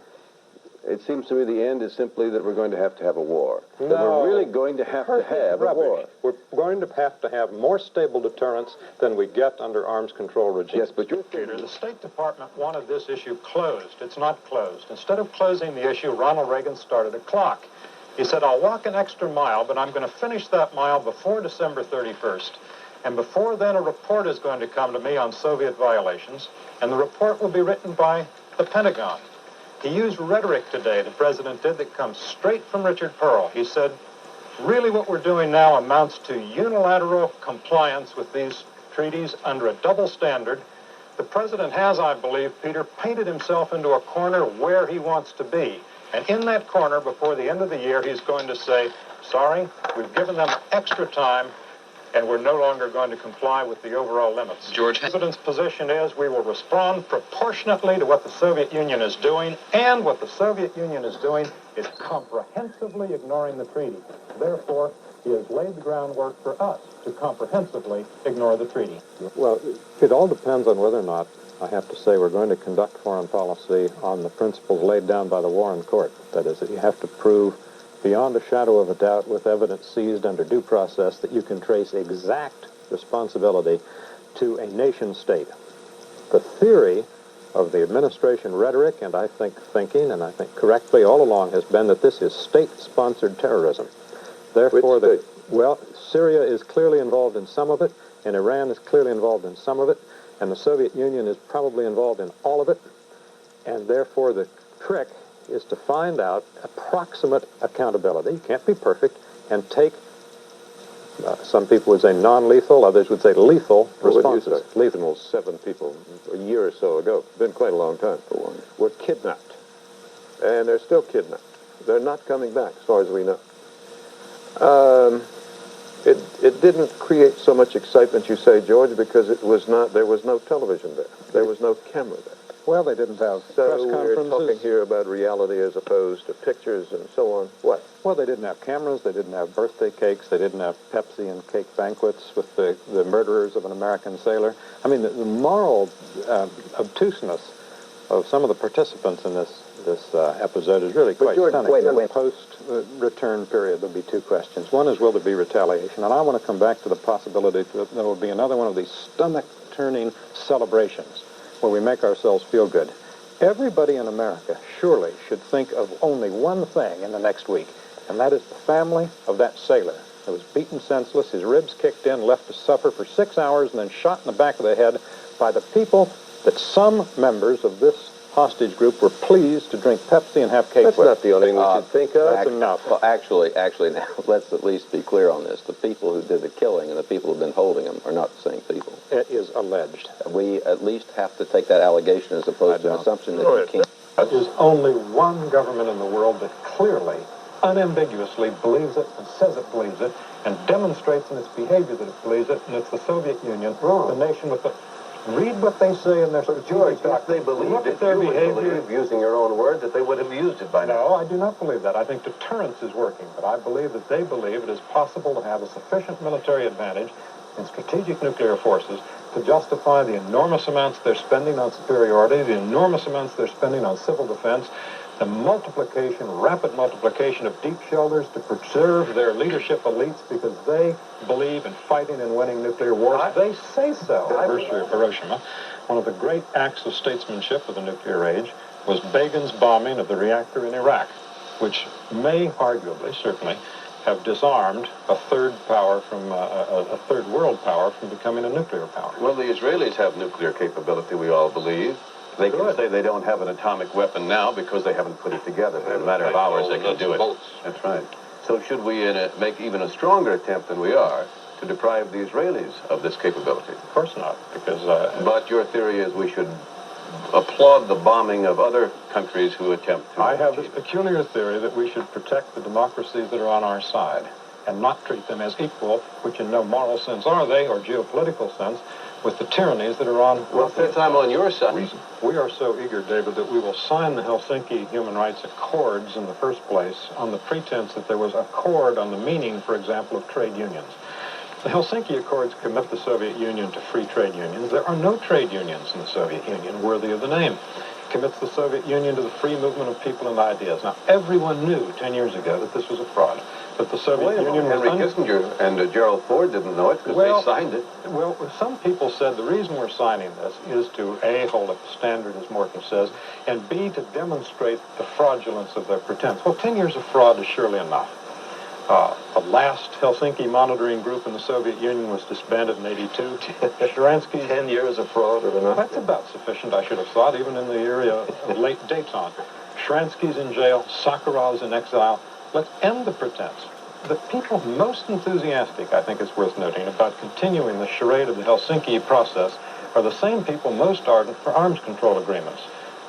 it seems to me the end is simply that we're going to have a war. No. That we're really going to have a war. We're going to have more stable deterrence than we get under arms control regimes. Yes, but you're Peter, the State Department wanted this issue closed. It's not closed. Instead of closing the issue, Ronald Reagan started a clock. He said, I'll walk an extra mile, but I'm going to finish that mile before December 31st. And before then, a report is going to come to me on Soviet violations, and the report will be written by the Pentagon. He used rhetoric today, the president did, that comes straight from Richard Pearl. He said, really what we're doing now amounts to unilateral compliance with these treaties under a double standard. The president has, I believe, Peter, painted himself into a corner where he wants to be. And in that corner, before the end of the year, he's going to say, sorry, we've given them extra time, and we're no longer going to comply with the overall limits. George, the president's position is we will respond proportionately to what the Soviet Union is doing, and what the Soviet Union is doing is comprehensively ignoring the treaty. Therefore, he has laid the groundwork for us to comprehensively ignore the treaty. Well, it all depends on whether or not, I have to say, we're going to conduct foreign policy on the principles laid down by the Warren Court. That is, that you have to prove beyond a shadow of a doubt, with evidence seized under due process, that you can trace exact responsibility to a nation state. The theory of the administration rhetoric, and I think thinking, and I think correctly all along, has been that this is state-sponsored terrorism. Therefore, Syria is clearly involved in some of it, and Iran is clearly involved in some of it, and the Soviet Union is probably involved in all of it, and therefore the trick is to find out approximate accountability. You can't be perfect, and take, some people would say non-lethal, others would say lethal responses. Lethal, 7 people a year or so ago, been quite a long time for one, were kidnapped. And they're still kidnapped. They're not coming back, as far as we know. It didn't create so much excitement, you say, George, because there was no television there. There was no camera there. Well, they didn't have so press conferences. We're talking here about reality as opposed to pictures and so on. What? Well, they didn't have cameras. They didn't have birthday cakes. They didn't have Pepsi and cake banquets with the murderers of an American sailor. I mean, the moral obtuseness of some of the participants in this episode is really quite stunning. Wait. Post-return period, there'll be 2 questions. One is, will there be retaliation? And I want to come back to the possibility that there will be another one of these stomach-turning celebrations where we make ourselves feel good. Everybody in America surely should think of only one thing in the next week, and that is the family of that sailor who was beaten senseless, his ribs kicked in, left to suffer for 6 hours, and then shot in the back of the head by the people that some members of this hostage group were pleased to drink Pepsi and have cake That's with. not the only thing we should think of. That's enough. Well, actually, now, let's at least be clear on this. The people who did the killing and the people who've been holding them are not the same people. It is alleged. We at least have to take that allegation as opposed to an assumption that you can't. There is only one government in the world that clearly, unambiguously believes it and says it believes it and demonstrates in its behavior that it believes it, and it's the Soviet Union, the nation with the... Read what they say in their George, if they believed it, you would believe, using your own words, that they would have used it by now. No, I do not believe that. I think deterrence is working, but I believe that they believe it is possible to have a sufficient military advantage in strategic nuclear forces to justify the enormous amounts they're spending on superiority, the enormous amounts they're spending on civil defense, the rapid multiplication of deep shelters to preserve their leadership elites because they believe in fighting and winning nuclear wars. They say so. The anniversary of Hiroshima, one of the great acts of statesmanship of the nuclear age was Begin's bombing of the reactor in Iraq, which may arguably, certainly, have disarmed a third power from a third world power from becoming a nuclear power. Well, the Israelis have nuclear capability, we all believe. They can say they don't have an atomic weapon now because they haven't put it together. In a matter of hours, they can do it. That's right. So should we make even a stronger attempt than we are to deprive the Israelis of this capability? Of course not, because... But your theory is we should applaud the bombing of other countries who attempt to... I have this peculiar theory that we should protect the democracies that are on our side and not treat them as equal, which in no moral sense are they, or geopolitical sense, with the tyrannies that are on... Well, since I'm on your side... We are so eager, David, that we will sign the Helsinki Human Rights Accords in the first place on the pretense that there was accord on the meaning, for example, of trade unions. The Helsinki Accords commit the Soviet Union to free trade unions. There are no trade unions in the Soviet Union worthy of the name. It commits the Soviet Union to the free movement of people and ideas. Now, everyone knew 10 years ago that this was a fraud. That the Soviet Union was... Henry Kissinger and Gerald Ford didn't know it because they signed it. Well, some people said the reason we're signing this is to, A, hold up the standard, as Morton says, and B, to demonstrate the fraudulence of their pretense. Well, 10 years of fraud is surely enough. The last Helsinki monitoring group in the Soviet Union was disbanded in 82. Sharansky's... 10 years of fraud or enough? That's about sufficient, I should have thought, even in the area of late Dayton. Sharansky's in jail, Sakharov's in exile. Let's end the pretense. The people most enthusiastic, I think it's worth noting, about continuing the charade of the Helsinki process are the same people most ardent for arms control agreements.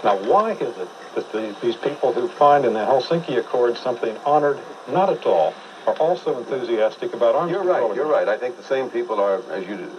Now, why is it that these people who find in the Helsinki Accords something honored, not at all, are also enthusiastic about arms control agreements? You're right. I think the same people are, as you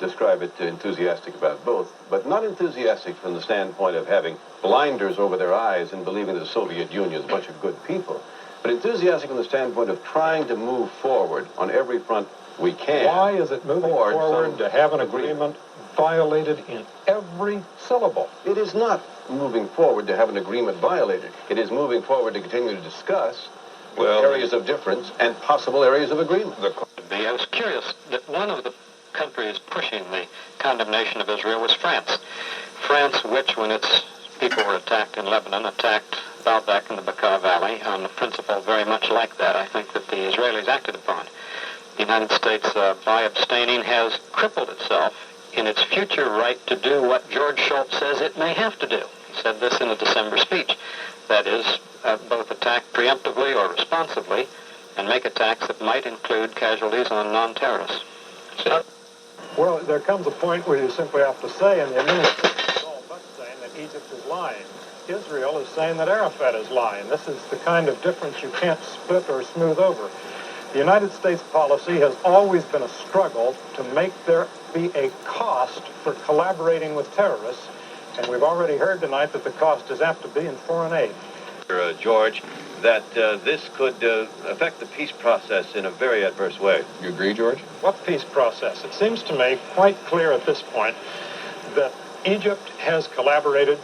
describe it, enthusiastic about both, but not enthusiastic from the standpoint of having blinders over their eyes and believing that the Soviet Union is a bunch of good people. But enthusiastic from the standpoint of trying to move forward on every front we can. Why is it moving forward to have an agreement violated in every syllable? It is not moving forward to have an agreement violated. It is moving forward to continue to discuss areas of difference and possible areas of agreement. I was curious that one of the countries pushing the condemnation of Israel was France. France, which, when its people were attacked in Lebanon, attacked Baalbek in the Bekaa Valley on the principle very much like that, I think, that the Israelis acted upon. The United States, by abstaining, has crippled itself in its future right to do what George Shultz says it may have to do. He said this in a December speech. That is, both attack preemptively or responsively and make attacks that might include casualties on non-terrorists. Well, there comes a point where you simply have to say, and the administration is all but saying that Egypt is lying. Israel is saying that Arafat is lying. This is the kind of difference you can't split or smooth over. The United States policy has always been a struggle to make there be a cost for collaborating with terrorists, and we've already heard tonight that the cost is apt to be in foreign aid. George, that this could affect the peace process in a very adverse way. You agree, George? What peace process? It seems to me quite clear at this point that Egypt has collaborated,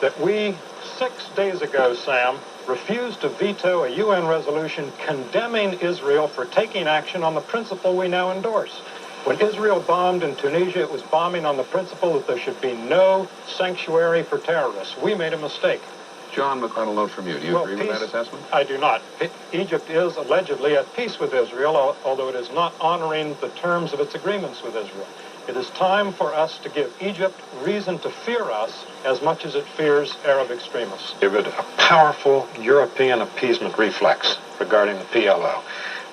that we 6 days ago, Sam, refused to veto a UN resolution condemning Israel for taking action on the principle we now endorse. When Israel bombed in Tunisia, it was bombing on the principle that there should be no sanctuary for terrorists. We made a mistake. John McConnell, note from you. Do you agree with that assessment? I do not. Egypt is allegedly at peace with Israel, although it is not honoring the terms of its agreements with Israel. It is time for us to give Egypt reason to fear us as much as it fears Arab extremists. Give it a powerful European appeasement reflex regarding the PLO.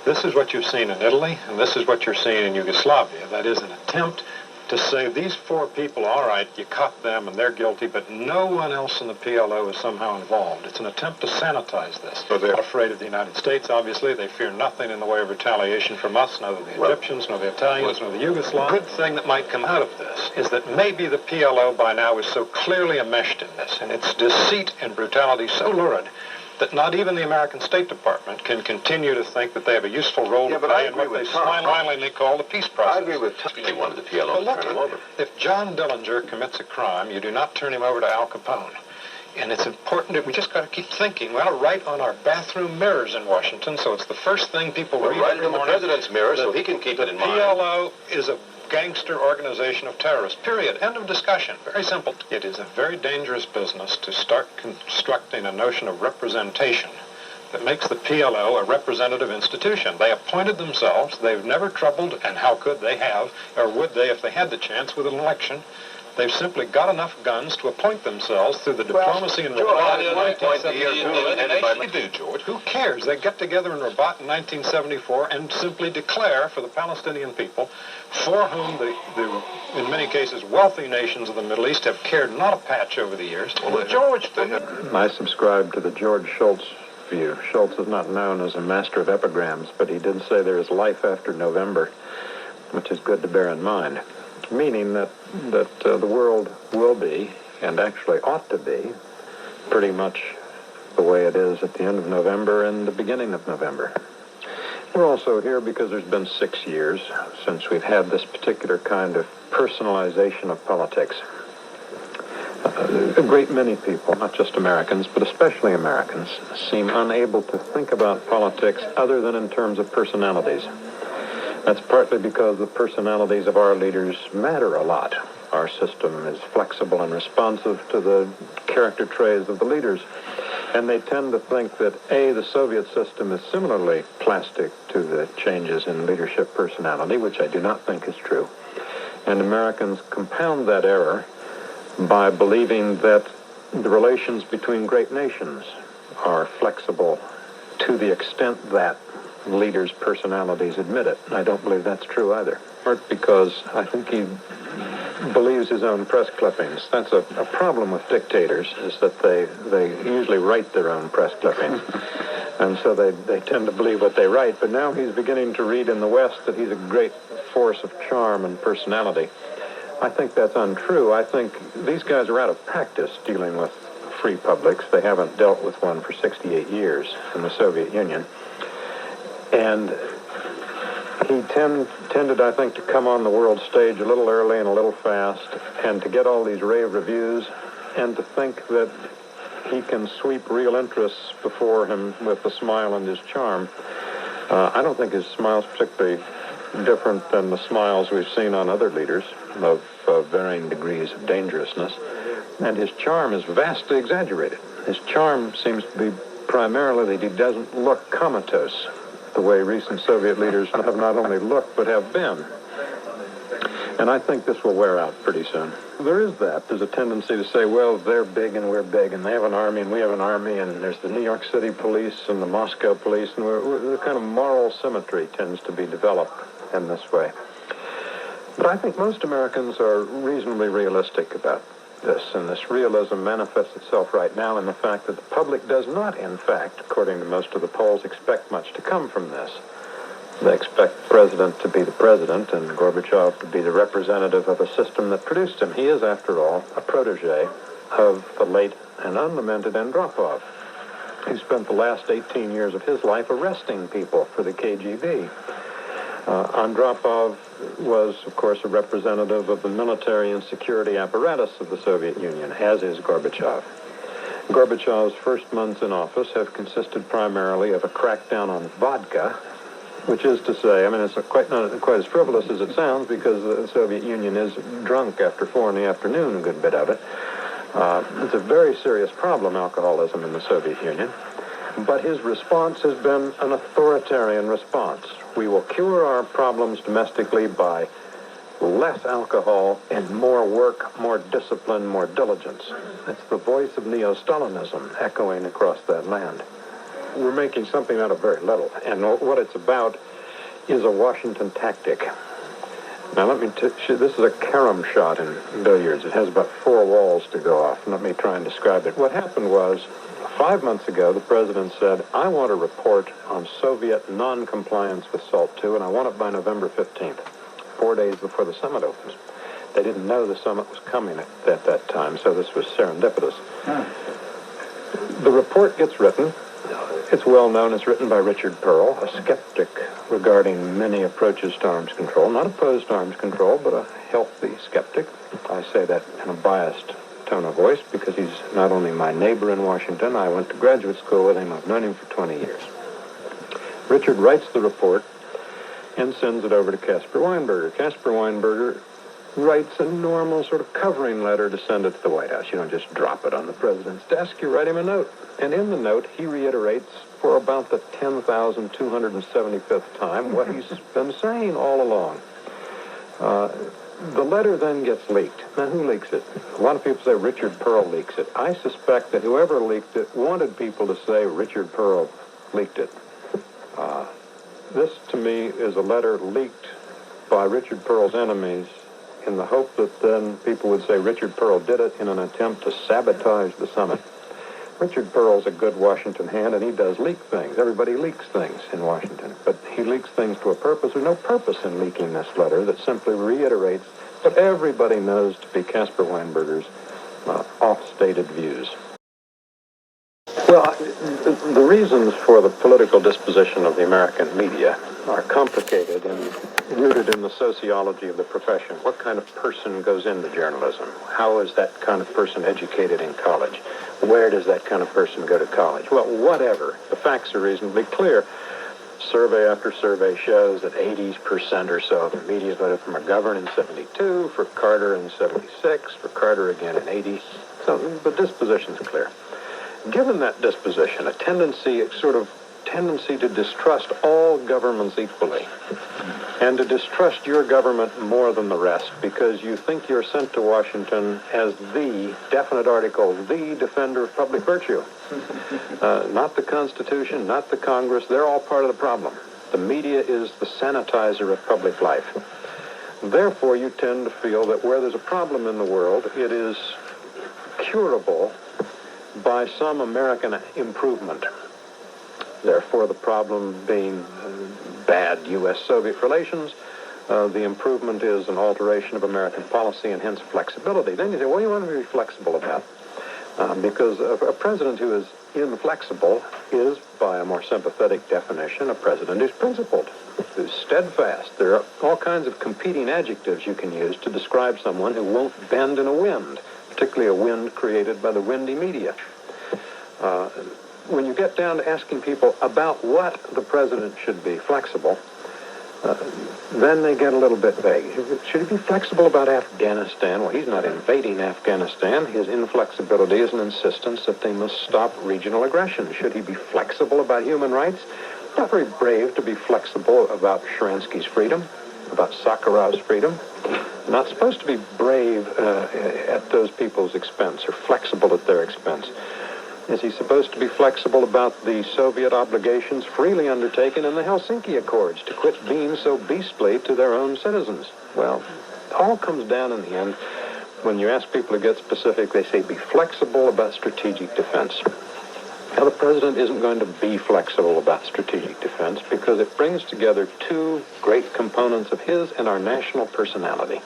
This is what you've seen in Italy, and this is what you're seeing in Yugoslavia. That is an attempt to say these four people, all right, you caught them and they're guilty, but no one else in the PLO is somehow involved. It's an attempt to sanitize this. So they're afraid of the United States, obviously. They fear nothing in the way of retaliation from us, neither the Egyptians, nor the Italians, nor the Yugoslavs. The good thing that might come out of this is that maybe the PLO by now is so clearly enmeshed in this, and its deceit and brutality so lurid, that not even the American State Department can continue to think that they have a useful role to play in what they smilingly call the peace process. I agree with Tom. They wanted the PLO to turn him over. If John Dillinger commits a crime, you do not turn him over to Al Capone. And it's important that we just got to keep thinking. We ought to write on our bathroom mirrors in Washington, so it's the first thing people read Write every it on the morning. president's mirror so he can keep it in mind. The PLO is a gangster organization of terrorists, period. End of discussion. Very simple. It is a very dangerous business to start constructing a notion of representation that makes the PLO a representative institution. They appointed themselves. They've never troubled, and how could they have, or would they if they had the chance with an election? They've simply got enough guns to appoint themselves through the diplomacy and Rabat in 1974. George. Who cares? They get together in Rabat in 1974 and simply declare for the Palestinian people, for whom the in many cases, wealthy nations of the Middle East have cared not a patch over the years. George, I subscribe to the George Shultz view. Shultz is not known as a master of epigrams, but he did say there is life after November, which is good to bear in mind. Meaning that the world will be, and actually ought to be, pretty much the way it is at the end of November and the beginning of November. We're also here because there's been 6 years since we've had this particular kind of personalization of politics. A great many people, not just Americans, but especially Americans, seem unable to think about politics other than in terms of personalities. That's partly because the personalities of our leaders matter a lot. Our system is flexible and responsive to the character traits of the leaders. And they tend to think that, A, the Soviet system is similarly plastic to the changes in leadership personality, which I do not think is true. And Americans compound that error by believing that the relations between great nations are flexible to the extent that leaders' personalities admit it. I don't believe that's true either. Because I think he believes his own press clippings. That's a problem with dictators, is that they usually write their own press clippings. And so they tend to believe what they write. But now he's beginning to read in the West that he's a great force of charm and personality. I think that's untrue. I think these guys are out of practice dealing with free publics. They haven't dealt with one for 68 years in the Soviet Union. And he tended, I think, to come on the world stage a little early and a little fast, and to get all these rave reviews, and to think that he can sweep real interests before him with a smile and his charm. I don't think his smile's particularly different than the smiles we've seen on other leaders of varying degrees of dangerousness. And his charm is vastly exaggerated. His charm seems to be primarily that he doesn't look comatose, the way recent Soviet leaders have not only looked, but have been. And I think this will wear out pretty soon. There is that. There's a tendency to say, well, they're big and we're big, and they have an army and we have an army, and there's the New York City police and the Moscow police, and the kind of moral symmetry tends to be developed in this way. But I think most Americans are reasonably realistic about this, and this realism manifests itself right now in the fact that the public does not, in fact, according to most of the polls, expect much to come from this. They expect the president to be the president and Gorbachev to be the representative of a system that produced him. He is, after all, a protege of the late and unlamented Andropov, who spent the last 18 years of his life arresting people for the KGB. Andropov was, of course, a representative of the military and security apparatus of the Soviet Union, as is Gorbachev. Gorbachev's first months in office have consisted primarily of a crackdown on vodka, which is to say, I mean, it's not quite as frivolous as it sounds, because the Soviet Union is drunk after 4 in the afternoon, a good bit of it. It's a very serious problem, alcoholism in the Soviet Union. But his response has been an authoritarian response. We will cure our problems domestically by less alcohol, and more work, more discipline, more diligence. It's the voice of neo-Stalinism echoing across that land. We're making something out of very little, and what it's about is a Washington tactic. Now let me, this is a carom shot in billiards. It has about 4 walls to go off. Let me try and describe it. What happened was, 5 months ago, the president said, I want a report on Soviet non-compliance with SALT II, and I want it by November 15th, 4 days before the summit opens. They didn't know the summit was coming at that time, so this was serendipitous. The report gets written. It's well known. It's written by Richard Pearl, a skeptic regarding many approaches to arms control. Not opposed to arms control, but a healthy skeptic. I say that in a biased tone of voice because he's not only my neighbor in Washington, I went to graduate school with him. I've known him for 20 years. Richard writes the report and sends it over to Caspar Weinberger. Caspar Weinberger writes a normal sort of covering letter to send it to the White House. You don't just drop it on the president's desk. You write him a note. And in the note, he reiterates for about the 10,275th time what he's been saying all along. The letter then gets leaked. Now, who leaks it? A lot of people say Richard Pearl leaks it. I suspect that whoever leaked it wanted people to say Richard Pearl leaked it. This, to me, is a letter leaked by Richard Pearl's enemies in the hope that then people would say Richard Pearl did it in an attempt to sabotage the summit. Richard Pearl's a good Washington hand, and he does leak things. Everybody leaks things in Washington, but he leaks things to a purpose. There's no purpose in leaking this letter that simply reiterates what everybody knows to be Caspar Weinberger's off-stated views. Well, the reasons for the political disposition of the American media are complicated and rooted in the sociology of the profession. What kind of person goes into journalism? How is that kind of person educated in college? Where does that kind of person go to college? Well, whatever. The facts are reasonably clear. Survey after survey shows that 80% or so of the media voted for McGovern in 72, for Carter in 76, for Carter again in 80. So the disposition's clear. Given that disposition, a tendency to distrust all governments equally, and to distrust your government more than the rest because you think you're sent to Washington as the definite article, the defender of public virtue. Not the Constitution, not the Congress, they're all part of the problem. The media is the sanitizer of public life. Therefore, you tend to feel that where there's a problem in the world, it is curable by some American improvement. Therefore, the problem being bad U.S.-Soviet relations, the improvement is an alteration of American policy and hence flexibility. Then you say, what do you want to be flexible about? Because a president who is inflexible is, by a more sympathetic definition, a president who's principled, who's steadfast. There are all kinds of competing adjectives you can use to describe someone who won't bend in a wind, particularly a wind created by the windy media. When you get down to asking people about what the president should be flexible, then they get a little bit vague. Should he be flexible about Afghanistan? Well, he's not invading Afghanistan. His inflexibility is an insistence that they must stop regional aggression. Should he be flexible about human rights? Not very brave to be flexible about Sharansky's freedom, about Sakharov's freedom. Not supposed to be brave at those people's expense or flexible at their expense. Is he supposed to be flexible about the Soviet obligations freely undertaken in the Helsinki Accords to quit being so beastly to their own citizens? Well, it all comes down in the end, when you ask people to get specific, they say be flexible about strategic defense. Now, the president isn't going to be flexible about strategic defense because it brings together two great components of his and our national personality.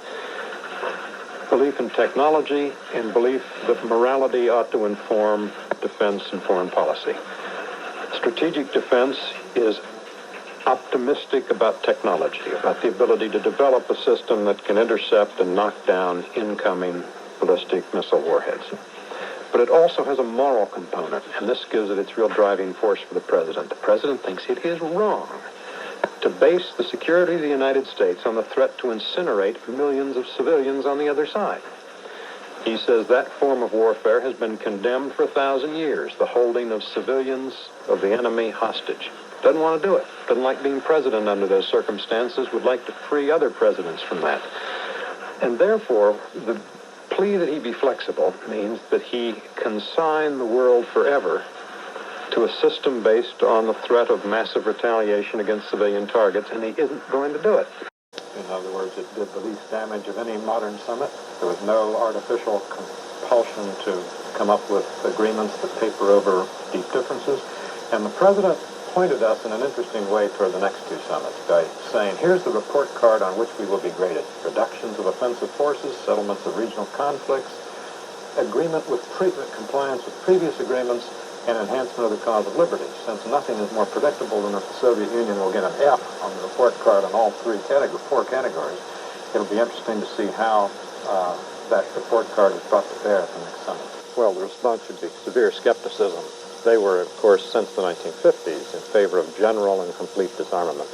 Belief in technology and belief that morality ought to inform defense and foreign policy. Strategic defense is optimistic about technology, about the ability to develop a system that can intercept and knock down incoming ballistic missile warheads. But it also has a moral component, and this gives it its real driving force for the president. The president thinks it is wrong to base the security of the United States on the threat to incinerate millions of civilians on the other side. He says that form of warfare has been condemned for 1,000 years, the holding of civilians of the enemy hostage. Doesn't want to do it. Doesn't like being president under those circumstances, would like to free other presidents from that. And therefore, the plea that he be flexible means that he consign the world forever to a system based on the threat of massive retaliation against civilian targets, and he isn't going to do it. In other words, it did the least damage of any modern summit. There was no artificial compulsion to come up with agreements that paper over deep differences. And the president pointed us in an interesting way toward the next two summits by saying, here's the report card on which we will be graded. Reductions of offensive forces, settlements of regional conflicts, agreement with compliance with previous agreements, and enhancement of the cause of liberty. Since nothing is more predictable than if the Soviet Union will get an F on the report card on all four categories, it'll be interesting to see how that report card is brought to bear at the next summit. Well, the response should be severe skepticism. They were, of course, since the 1950s in favor of general and complete disarmament.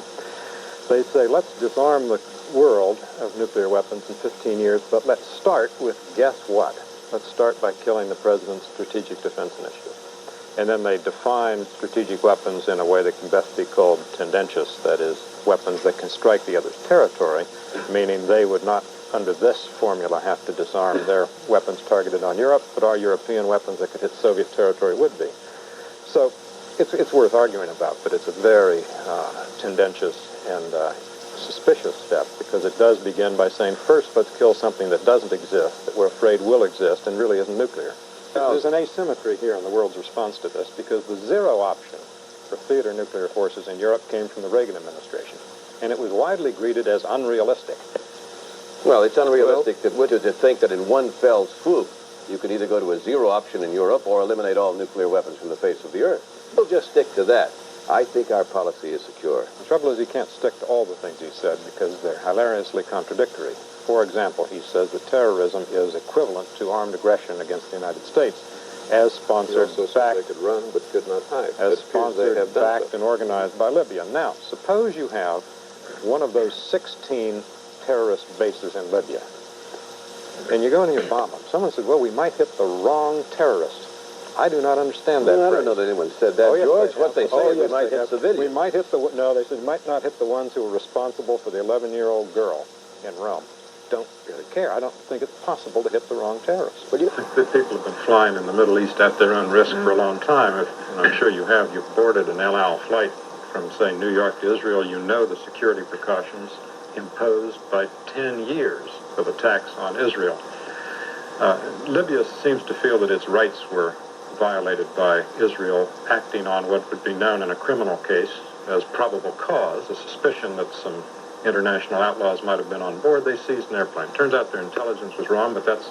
They say, let's disarm the world of nuclear weapons in 15 years, but let's start with guess what? Let's start by killing the president's strategic defense initiative. And then they define strategic weapons in a way that can best be called tendentious, that is, weapons that can strike the other's territory, meaning they would not, under this formula, have to disarm their weapons targeted on Europe, but our European weapons that could hit Soviet territory would be. So it's worth arguing about, but it's a very tendentious and suspicious step, because it does begin by saying, first, let's kill something that doesn't exist, that we're afraid will exist, and really isn't nuclear. There's an asymmetry here in the world's response to this, because the zero option for theater nuclear forces in Europe came from the Reagan administration, and it was widely greeted as unrealistic. Well, it's unrealistic to think that in one fell swoop, you could either go to a zero option in Europe or eliminate all nuclear weapons from the face of the earth. We'll just stick to that. I think our policy is secure. The trouble is he can't stick to all the things he said because they're hilariously contradictory. For example, he says that terrorism is equivalent to armed aggression against the United States, as sponsored, backed, they could run but could not hide. as sponsored, backed, and organized by Libya. Now, suppose you have one of those 16 terrorist bases in Libya, and you go in and you bomb them. Someone said, well, we might hit the wrong terrorist. I do not understand that. Well, I don't know that anyone said that, George. What they say is we might hit civilians. We might hit they said we might not hit the ones who were responsible for the 11-year-old girl in Rome. Don't really care. I don't think it's possible to hit the wrong terrorist. But you think that people have been flying in the Middle East at their own risk for a long time, and I'm sure you have. You've boarded an El Al flight from, say, New York to Israel. You know the security precautions imposed by 10 years of attacks on Israel. Libya seems to feel that its rights were violated by Israel acting on what would be known in a criminal case as probable cause, a suspicion that some international outlaws might have been on board. They seized an airplane. Turns out their intelligence was wrong, but that's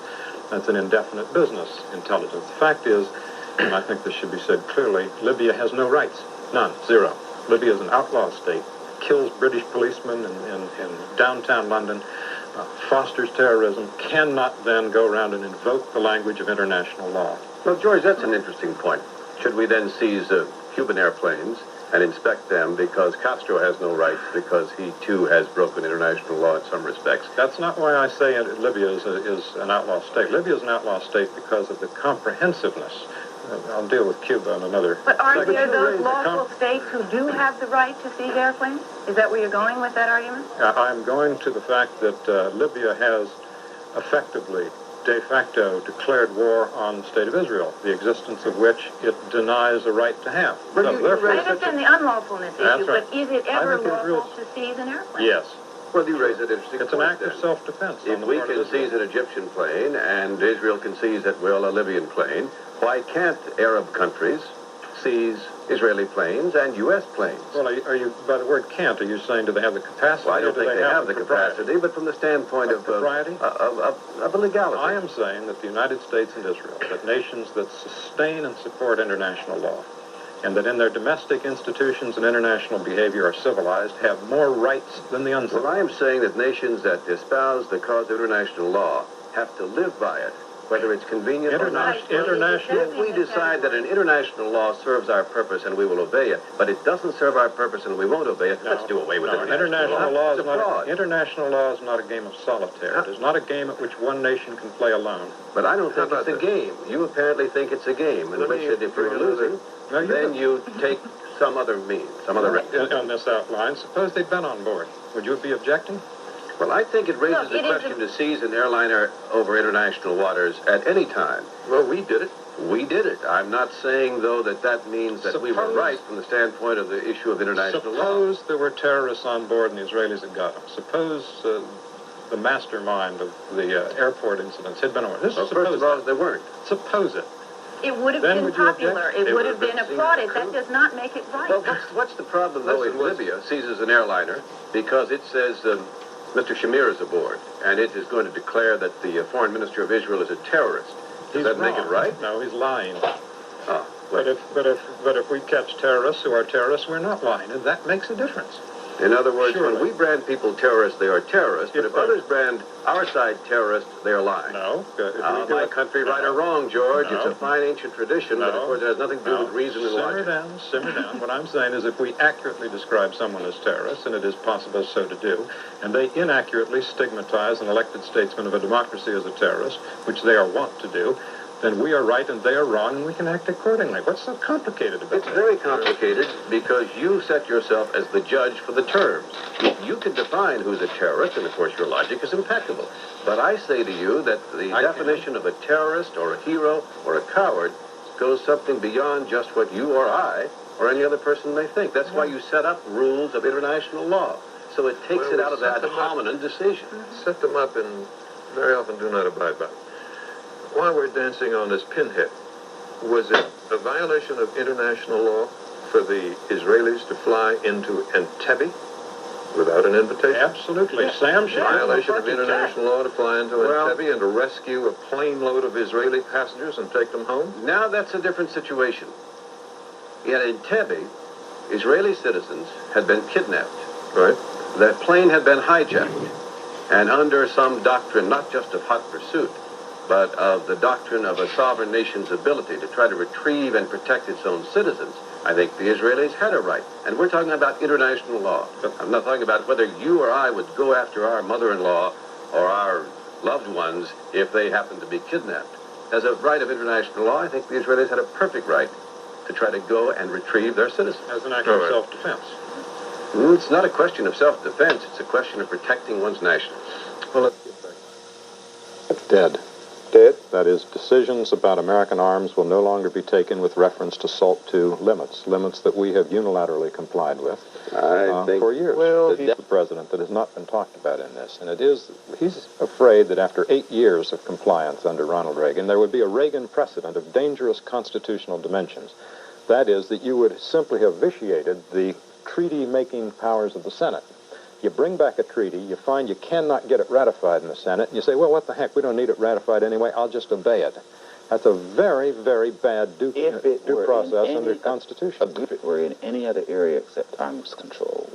an indefinite business intelligence. The fact is, and I think this should be said clearly, Libya has no rights. None. Zero. Libya is an outlaw state. Kills British policemen in downtown London, fosters terrorism, cannot then go around and invoke the language of international law. Well, George, that's an interesting point. Should we then seize Cuban airplanes and inspect them because Castro has no rights because he, too, has broken international law in some respects? That's not why I say Libya is an outlaw state. Libya is an outlaw state because of the comprehensiveness. I'll deal with Cuba in another. But aren't there those lawful states who do have the right to seize airplanes? Is that where you're going with that argument? I'm going to the fact that Libya has effectively, de facto, declared war on the State of Israel, the existence of which it denies a right to have. But I understand the unlawfulness issue, but is it ever lawful to seize an airplane? Yes. Well, you raise an interesting point. It's an act of self-defense. If we can seize an Egyptian plane and Israel can seize at will a Libyan plane, why can't Arab countries seize Israeli planes and U.S. planes? Well, are you, by the word can't, are you saying do they have the capacity? Well, I don't think they have the capacity, but from the standpoint of propriety? Of legality. I am saying that the United States and Israel, that nations that sustain and support international law, and that in their domestic institutions and international behavior are civilized, have more rights than the uncivilized. Well, I am saying that nations that espouse the cause of international law have to live by it, whether it's convenient or not. If we decide that an international law serves our purpose and we will obey it, but it doesn't serve our purpose and we won't obey it, let's do away with it. International law is not a game of solitaire. It is not a game at which one nation can play alone. But I don't think it's a game. You apparently think it's a game, in which if you're losing, then you take some other means, some other... On this outline, suppose they'd been on board. Would you be objecting? Well, I think it raises Look, the it is question to seize an airliner over international waters at any time. Well, we did it. We did it. I'm not saying, though, that that means that we were right from the standpoint of the issue of international law. Suppose there were terrorists on board and the Israelis had got them. Suppose the mastermind of the airport incidents had been on. Well, first of all, they weren't. Suppose it. It would have Then been would you object? popular. It would have been applauded. That does not make it right. Well, what's the problem, though, if Libya seizes an airliner because it says Mr. Shamir is aboard, and it is going to declare that the foreign minister of Israel is a terrorist? Does that make it right? No, he's lying. Oh, But if we catch terrorists who are terrorists, we're not lying, and that makes a difference. in other words, Surely. when we brand people terrorists, they are terrorists, but if others brand our side terrorists, they are lying. No. My country, right or wrong, George, it's a fine ancient tradition, but of course it has nothing to do with reason and logic. Simmer down. What I'm saying is if we accurately describe someone as terrorists, and it is possible so to do, and they inaccurately stigmatize an elected statesman of a democracy as a terrorist, which they are wont to do, then we are right and they are wrong, and we can act accordingly. What's so complicated about It's that? very complicated because you set yourself as the judge for the terms. You can define who's a terrorist, and of course your logic is impeccable. But I say to you that the definition of a terrorist or a hero or a coward goes something beyond just what you or I or any other person may think. That's why you set up rules of international law. So it takes it out of that hominin decision. Set them up and very often do not abide by them. While we're dancing on this pinhead, was it a violation of international law for the Israelis to fly into Entebbe without an invitation? Absolutely. Sam should Violation of international law to fly into Entebbe and to rescue a plane load of Israeli passengers and take them home? Now that's a different situation. Yet in Entebbe, Israeli citizens had been kidnapped. Right. That plane had been hijacked. And under some doctrine, not just of hot pursuit, but of the doctrine of a sovereign nation's ability to try to retrieve and protect its own citizens, I think the Israelis had a right. And we're talking about international law. I'm not talking about whether you or I would go after our mother-in-law or our loved ones if they happen to be kidnapped. As a right of international law, I think the Israelis had a perfect right to try to go and retrieve their citizens. As an act of self-defense. It's not a question of self-defense. It's a question of protecting one's nationals. Well, dead. That is, decisions about American arms will no longer be taken with reference to SALT II limits that we have unilaterally complied with for years. Well, he's the president that has not been talked about in this, and he's afraid that after 8 years of compliance under Ronald Reagan, there would be a Reagan precedent of dangerous constitutional dimensions. That is, that you would simply have vitiated the treaty-making powers of the Senate. You bring back a treaty, you find you cannot get it ratified in the Senate, and you say, well, what the heck, we don't need it ratified anyway, I'll just obey it. That's a very, very bad due process under the Constitution. If it were in any other area except arms control,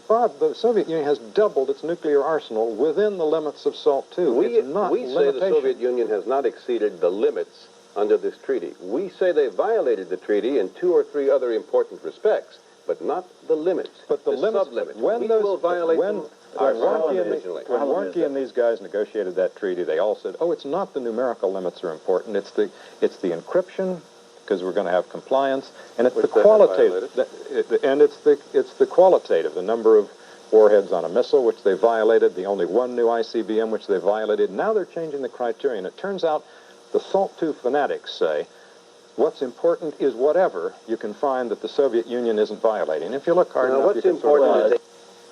Bob, the Soviet Union has doubled its nuclear arsenal within the limits of SALT II. We say the Soviet Union has not exceeded the limits under this treaty. We say they violated the treaty in 2 or 3 other important respects, but not the limits. But the limits, sub-limits. when Warnke and these guys negotiated that treaty, they all said, oh, it's not the numerical limits are important, it's the encryption, because we're going to have compliance, and it's the qualitative, it's the qualitative, the number of warheads on a missile, which they violated, the only one new ICBM, which they violated. Now they're changing the criterion. It turns out the SALT II fanatics say, what's important is whatever you can find that the Soviet Union isn't violating. If you look hard enough, you can sort of...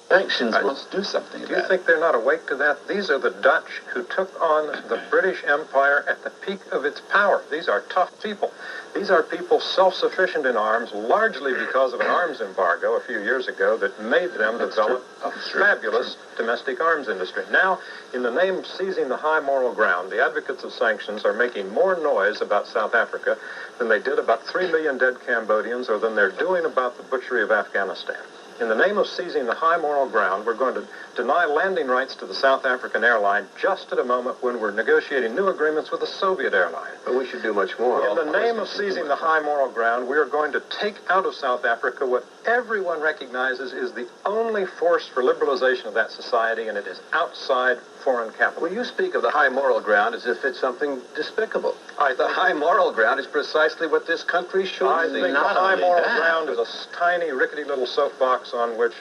Sanctions must do something about it. Do you think they're not awake to that? These are the Dutch who took on the British Empire at the peak of its power. These are tough people. These are people self-sufficient in arms, largely because of an arms embargo a few years ago that made them develop a fabulous domestic arms industry. Now, in the name of seizing the high moral ground, the advocates of sanctions are making more noise about South Africa than they did about 3 million dead Cambodians or than they're doing about the butchery of Afghanistan. In the name of seizing the high moral ground, we're going to deny landing rights to the South African airline just at a moment when we're negotiating new agreements with the Soviet airline. But we should do much more. In the name of seizing the high moral ground, we are going to take out of South Africa what everyone recognizes is the only force for liberalization of that society, and it is outside foreign capital. Well, you speak of the high moral ground as if it's something despicable. The high moral ground is precisely what this country should I be. think the high moral ground is a tiny, rickety little soapbox on which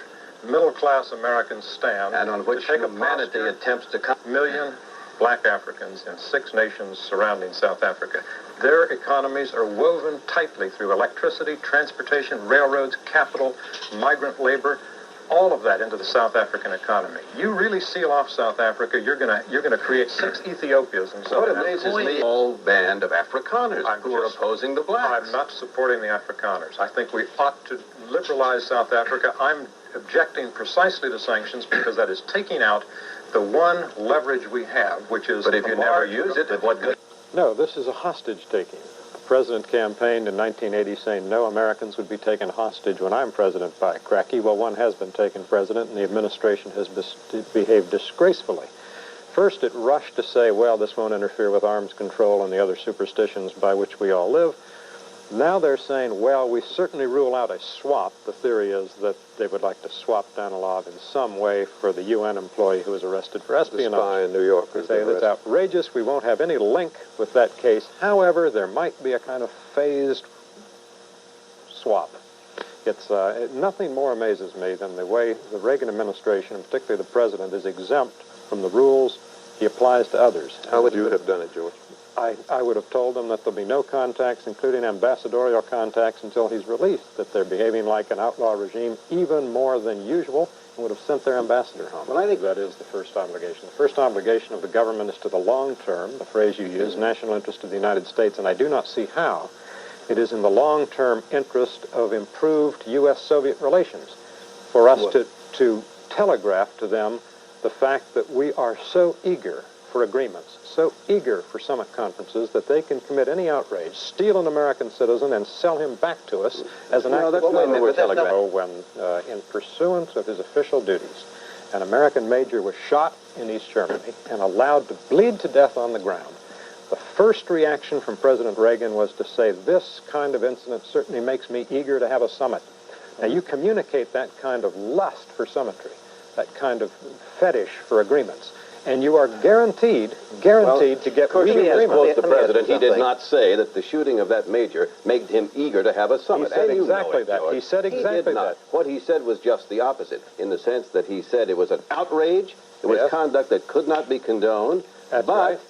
middle-class Americans stand and on which humanity attempts to come. Million black Africans in 6 nations surrounding South Africa. Their economies are woven tightly through electricity, transportation, railroads, capital, migrant labor, all of that into the South African economy. You really seal off South Africa, you're gonna create 6 Ethiopias in South Africa. What amazes me, all band of Afrikaners who are opposing the blacks. I'm not supporting the Afrikaners. I think we ought to liberalize South Africa. I'm objecting precisely to sanctions because that is taking out the one leverage we have, which is... But if you never use it, what good? No, this is a hostage-taking. The president campaigned in 1980 saying no Americans would be taken hostage when I'm president by cracky. Well, one has been taken president, and the administration has behaved disgracefully. First, it rushed to say, well, this won't interfere with arms control and the other superstitions by which we all live. Now they're saying, well, we certainly rule out a swap. The theory is that they would like to swap Danilov in some way for the UN employee who was arrested for espionage. The spy in New York. They say that's outrageous. We won't have any link with that case. However, there might be a kind of phased swap. It's nothing more amazes me than the way the Reagan administration, and particularly the president, is exempt from the rules he applies to others. How would you have done it, George? I would have told them that there'll be no contacts, including ambassadorial contacts, until he's released, that they're behaving like an outlaw regime even more than usual, and would have sent their ambassador home. Well, I think that is the first obligation. The first obligation of the government is to the long term, the phrase you use, national interest of the United States, and I do not see how it is in the long-term interest of improved U.S.-Soviet relations for us to telegraph to them the fact that we are so eager for agreements, so eager for summit conferences that they can commit any outrage, steal an American citizen, and sell him back to us as an act of when, in pursuance of his official duties, an American major was shot in East Germany and allowed to bleed to death on the ground. The first reaction from President Reagan was to say, this kind of incident certainly makes me eager to have a summit. Now, you communicate that kind of lust for symmetry, that kind of fetish for agreements, and you are guaranteed to get real agreement. The president, he did not say that the shooting of that major made him eager to have a summit. He said exactly that. He said exactly that. What he said was just the opposite, in the sense that he said it was an outrage, it was conduct that could not be condoned, but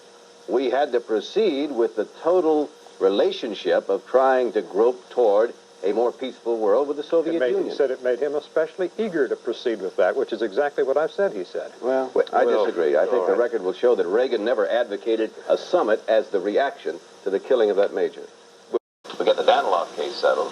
we had to proceed with the total relationship of trying to grope toward a more peaceful world with the Soviet Union. He said it made him especially eager to proceed with that, which is exactly what I've said he said. Well, I disagree. I think the record will show that Reagan never advocated a summit as the reaction to the killing of that major. We get the Danilov case settled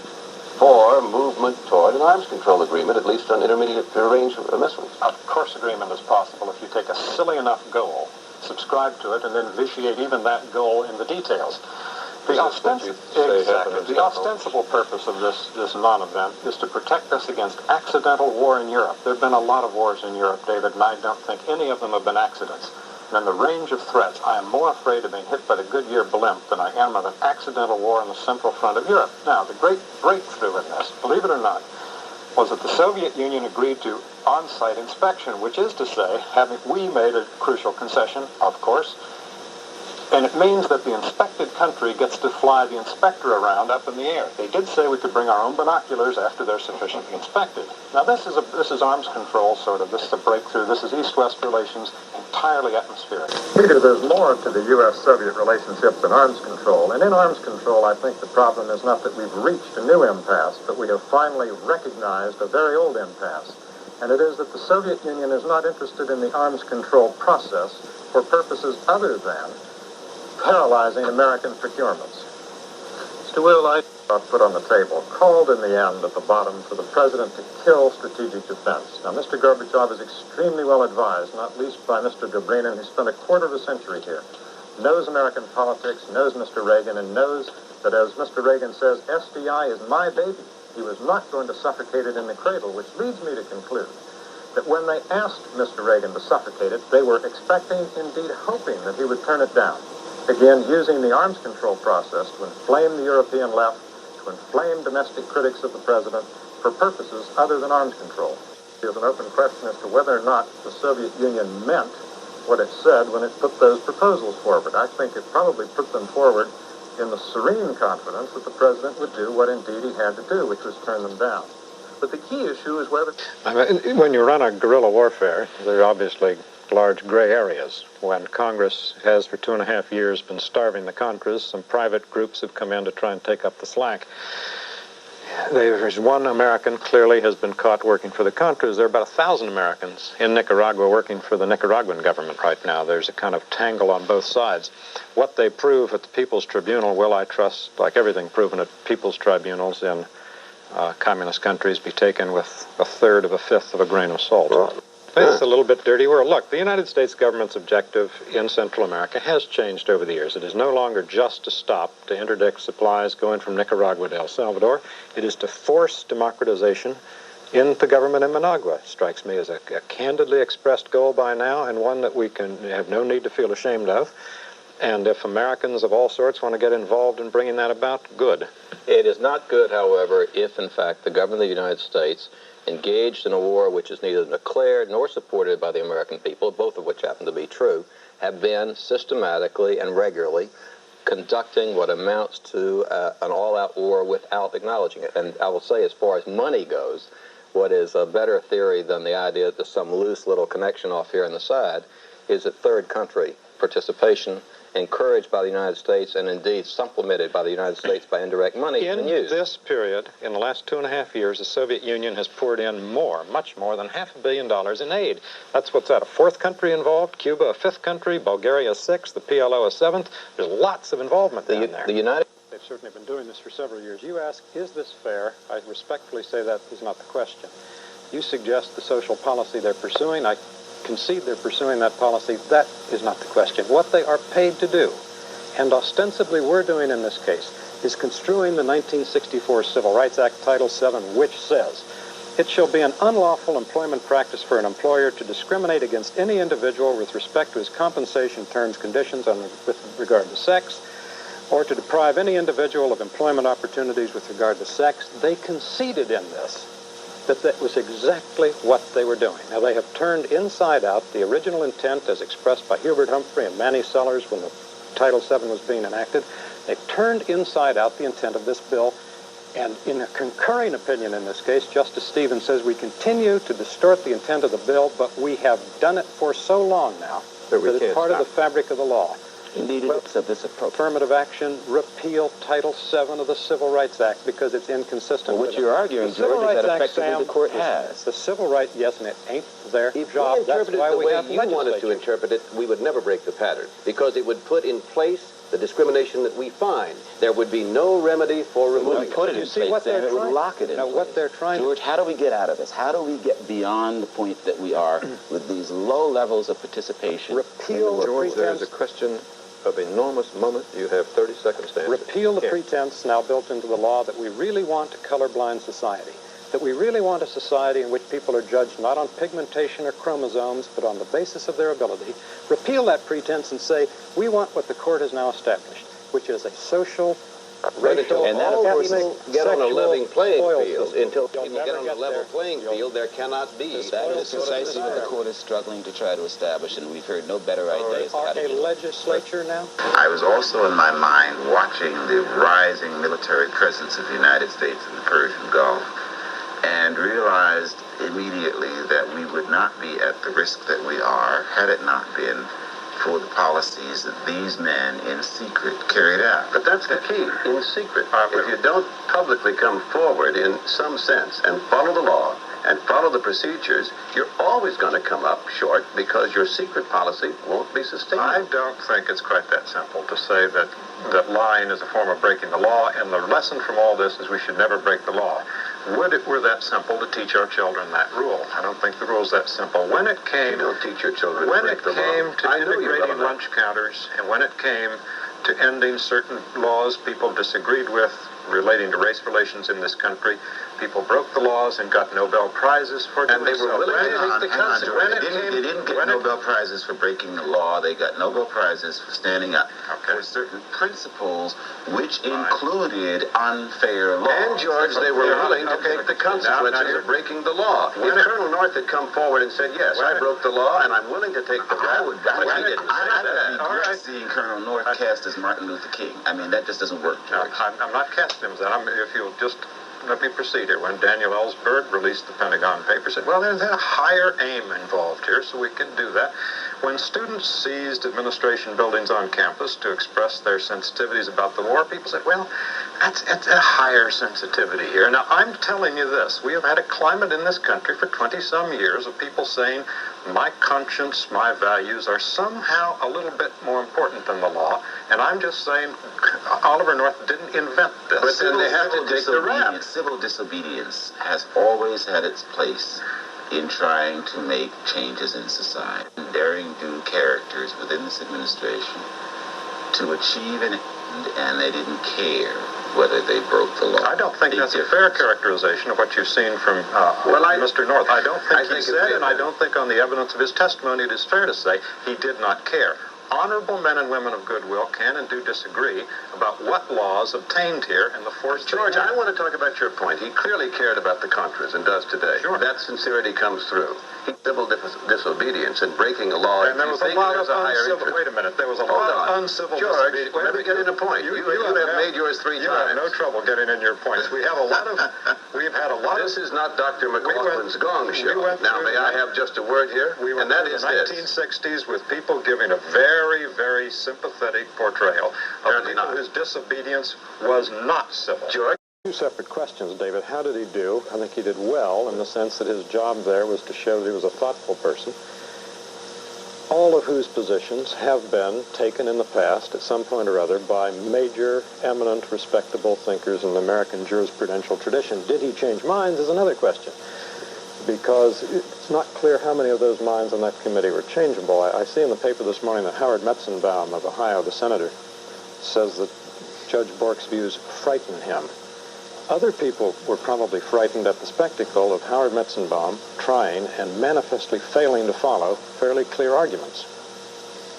for movement toward an arms control agreement, at least on intermediate range missiles. Of course agreement is possible if you take a silly enough goal, subscribe to it, and then vitiate even that goal in the details. The ostensible purpose of this non-event is to protect us against accidental war in Europe. There have been a lot of wars in Europe, David, and I don't think any of them have been accidents. And in the range of threats, I am more afraid of being hit by the Goodyear blimp than I am of an accidental war on the central front of Europe. Now, the great breakthrough in this, believe it or not, was that the Soviet Union agreed to on-site inspection, which is to say, we made a crucial concession, of course, and it means that the inspected country gets to fly the inspector around up in the air. They did say we could bring our own binoculars after they're sufficiently inspected. Now this is arms control, sort of. This is a breakthrough. This is East-West relations, entirely atmospheric. Peter, there's more to the U.S.-Soviet relationship than arms control. And in arms control, I think the problem is not that we've reached a new impasse, but we have finally recognized a very old impasse. And it is that the Soviet Union is not interested in the arms control process for purposes other than paralyzing American procurements. Mr. Will, I put on the table, called in the end at the bottom for the president to kill strategic defense. Now, Mr. Gorbachev is extremely well advised, not least by Mr. Dobrynin, who spent a quarter of a century here, knows American politics, knows Mr. Reagan, and knows that, as Mr. Reagan says, SDI is my baby. He was not going to suffocate it in the cradle, which leads me to conclude that when they asked Mr. Reagan to suffocate it, they were expecting, indeed hoping, that he would turn it down. Again, using the arms control process to inflame the European left, to inflame domestic critics of the president for purposes other than arms control. There's an open question as to whether or not the Soviet Union meant what it said when it put those proposals forward. I think it probably put them forward in the serene confidence that the president would do what indeed he had to do, which was turn them down. But the key issue is whether... When you run a guerrilla warfare, there are obviously large gray areas. When Congress has for 2.5 years been starving the Contras, some private groups have come in to try and take up the slack. There's one American clearly has been caught working for the Contras. There are about 1,000 Americans in Nicaragua working for the Nicaraguan government right now. There's a kind of tangle on both sides. What they prove at the People's Tribunal will, I trust, like everything proven at People's Tribunals in communist countries, be taken with 1/3 of a 1/5 of a grain of salt. It's a little bit dirty world. Look, the United States government's objective in Central America has changed over the years. It is no longer just to stop, to interdict supplies going from Nicaragua to El Salvador. It is to force democratization in the government in Managua. It strikes me as a candidly expressed goal by now, and one that we can have no need to feel ashamed of. And if Americans of all sorts want to get involved in bringing that about, good. It is not good, however, if, in fact, the government of the United States engaged in a war which is neither declared nor supported by the American people, both of which happen to be true, have been systematically and regularly conducting what amounts to an all-out war without acknowledging it. And I will say, as far as money goes, what is a better theory than the idea that there's some loose little connection off here on the side is that third country participation, encouraged by the United States and indeed supplemented by the United States by indirect money, in used. This period, in the last 2.5 years, the Soviet Union has poured in much more than $500 million in aid. That's what's that, a 4th country involved, Cuba a 5th country, Bulgaria a 6th, the PLO a 7th. There's lots of involvement down there. They've certainly been doing this for several years. You ask, is this fair? I respectfully say that is not the question. You suggest the social policy they're pursuing. I concede they're pursuing that policy. That is not the question. What they are paid to do, and ostensibly we're doing in this case, is construing the 1964 Civil Rights Act, Title VII, which says, it shall be an unlawful employment practice for an employer to discriminate against any individual with respect to his compensation terms, conditions, and with regard to sex, or to deprive any individual of employment opportunities with regard to sex. They conceded in this that was exactly what they were doing. Now, they have turned inside out the original intent as expressed by Hubert Humphrey and Manny Sellers when the Title VII was being enacted. They've turned inside out the intent of this bill, and in a concurring opinion in this case, Justice Stevens says we continue to distort the intent of the bill, but we have done it for so long now that it's part of the fabric of the law. Indeed, it's of this approach. Affirmative action, repeal Title VII of the Civil Rights Act because it's inconsistent with it. What you're arguing, George, is that effectively the court has. The Civil Rights, yes, and it ain't their job. If we interpreted That's why the we way have you wanted to interpret it, we would never break the pattern because it would put in place the discrimination that we find. There would be no remedy for removing it. Put it in place, what they're would lock it in place. What they're trying George, how do we get out of this? How do we get beyond the point that we are with these low levels of participation? Repeal the George, there's a question of enormous moment. You have 30 seconds to answer. Repeal the pretense now built into the law that we really want a colorblind society, that we really want a society in which people are judged not on pigmentation or chromosomes, but on the basis of their ability. Repeal that pretense and say, we want what the court has now established, which is a social, racial, and ethnic, get on a level playing field. System. Until people get on a level playing field, there cannot be. That is precisely what the court is struggling to try to establish, and we've heard no better ideas. A legislature now? I was also in my mind watching the rising military presence of the United States in the Persian Gulf and realized immediately that we would not be at the risk that we are had it not been for the policies that these men in secret carried out. But that's the key, in secret. If you don't publicly come forward in some sense and follow the law and follow the procedures, you're always going to come up short because your secret policy won't be sustained. I don't think it's quite that simple to say that lying is a form of breaking the law, and the lesson from all this is we should never break the law. Would it were that simple to teach our children that rule? I don't think the rule's that simple. When it came, you don't teach your children when to it break the came law. to integrating lunch counters, and when it came to ending certain laws people disagreed with relating to race relations in this country, people broke the laws and got Nobel Prizes for doing so. And they were willing to take the consequences. They didn't get Nobel Prizes for breaking the law. They got Nobel Prizes for standing up for certain principles, which included unfair law. And, George, they were willing to take the consequences of breaking the law. If Colonel North had come forward and said, yes, I broke the law and I'm willing to take the rap, but he didn't say that. I regret seeing Colonel North cast as Martin Luther King. I mean, that just doesn't work, George. I'm not casting him as that. If you'll just let me proceed here. When Daniel Ellsberg released the Pentagon Papers, said, well, there's a higher aim involved here, so we can do that. When students seized administration buildings on campus to express their sensitivities about the war, people said, well, that's a higher sensitivity here. Now, I'm telling you this. We have had a climate in this country for 20-some years of people saying, my conscience, my values are somehow a little bit more important than the law. And I'm just saying, Oliver North didn't invent this. But then they have to take the rap. Civil disobedience has always had its place in trying to make changes in society. Daring do characters within this administration to achieve an end, and they didn't care whether they broke the law. I don't think that's a fair characterization of what you've seen from Mr. North. I don't think he said, and I don't think on the evidence of his testimony it is fair to say he did not care. Honorable men and women of goodwill can and do disagree about what laws obtained here in the forced... George, I want to talk about your point. He clearly cared about the Contras and does today. Sure. That sincerity comes through. Civil disobedience and breaking a law. And there was a lot of uncivil... Wait a minute. There was a lot of uncivil... George, let me get in a point. You have made yours three times. You have no trouble getting in your points. We have a lot of... We've had a lot of... This is not Dr. McLaughlin's gong show. Now, may I have just a word here? And that is the 1960s with people giving a very, very sympathetic portrayal of people whose disobedience was not civil. George? Two separate questions, David. How did he do? I think he did well in the sense that his job there was to show that he was a thoughtful person, all of whose positions have been taken in the past at some point or other by major, eminent, respectable thinkers in the American jurisprudential tradition. Did he change minds is another question, because it's not clear how many of those minds on that committee were changeable. I see in the paper this morning that Howard Metzenbaum of Ohio, the senator, says that Judge Bork's views frighten him. Other people were probably frightened at the spectacle of Howard Metzenbaum trying and manifestly failing to follow fairly clear arguments.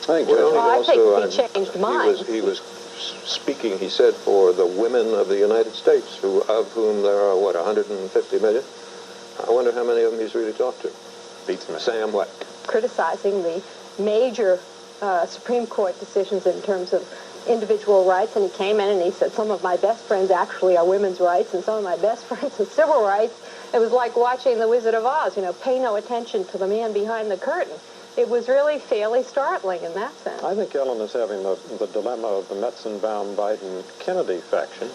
I think he changed minds. He was speaking, he said, for the women of the United States, of whom there are, 150 million? I wonder how many of them he's really talked to. Beats me. Sam what? Criticizing the major Supreme Court decisions in terms of individual rights, and he came in and he said, some of my best friends actually are women's rights, and some of my best friends are civil rights. It was like watching The Wizard of Oz, pay no attention to the man behind the curtain. It was really fairly startling in that sense. I think Ellen is having the dilemma of the Metzenbaum-Biden-Kennedy faction,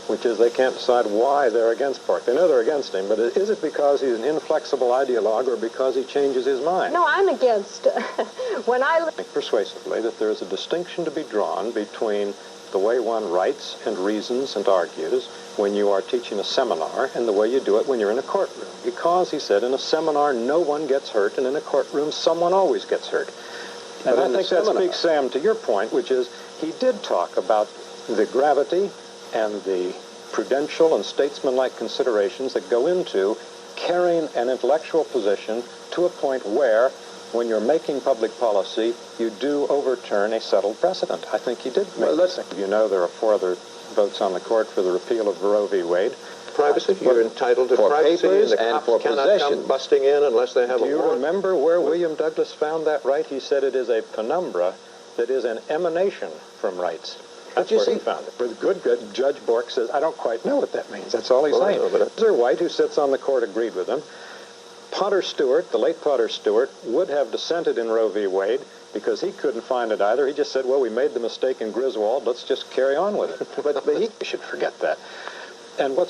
which is they can't decide why they're against Bork. They know they're against him, but is it because he's an inflexible ideologue or because he changes his mind? No, I'm against... I think persuasively that there is a distinction to be drawn between the way one writes and reasons and argues when you are teaching a seminar and the way you do it when you're in a courtroom. Because, he said, in a seminar no one gets hurt, and in a courtroom someone always gets hurt. And I think that speaks, Sam, to your point, which is he did talk about the gravity and the prudential and statesmanlike considerations that go into carrying an intellectual position to a point where, when you're making public policy, you do overturn a settled precedent. I think he did make this. You know, there are 4 other votes on the court for the repeal of Roe v. Wade. Privacy. You're entitled to privacy, and the cops cannot come busting in unless they have a warrant. Do you remember where William Douglas found that right? He said it is a penumbra that is an emanation from rights. That's where he found it. With good, Judge Bork says, I don't quite know what that means. That's all he's saying. Mr. White, who sits on the court, agreed with him. Potter Stewart, the late Potter Stewart, would have dissented in Roe v. Wade because he couldn't find it either. He just said, well, we made the mistake in Griswold. Let's just carry on with it. But he should forget that. And what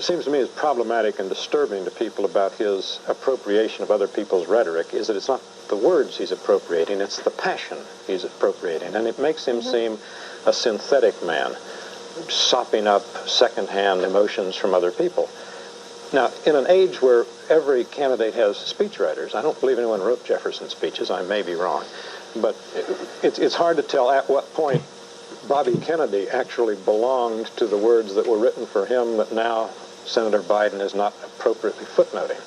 seems to me is problematic and disturbing to people about his appropriation of other people's rhetoric is that it's not the words he's appropriating, it's the passion he's appropriating. And it makes him seem a synthetic man, sopping up secondhand emotions from other people. Now, in an age where every candidate has speechwriters, I don't believe anyone wrote Jefferson's speeches, I may be wrong, but it's hard to tell at what point Bobby Kennedy actually belonged to the words that were written for him that now Senator Biden is not appropriately footnoting.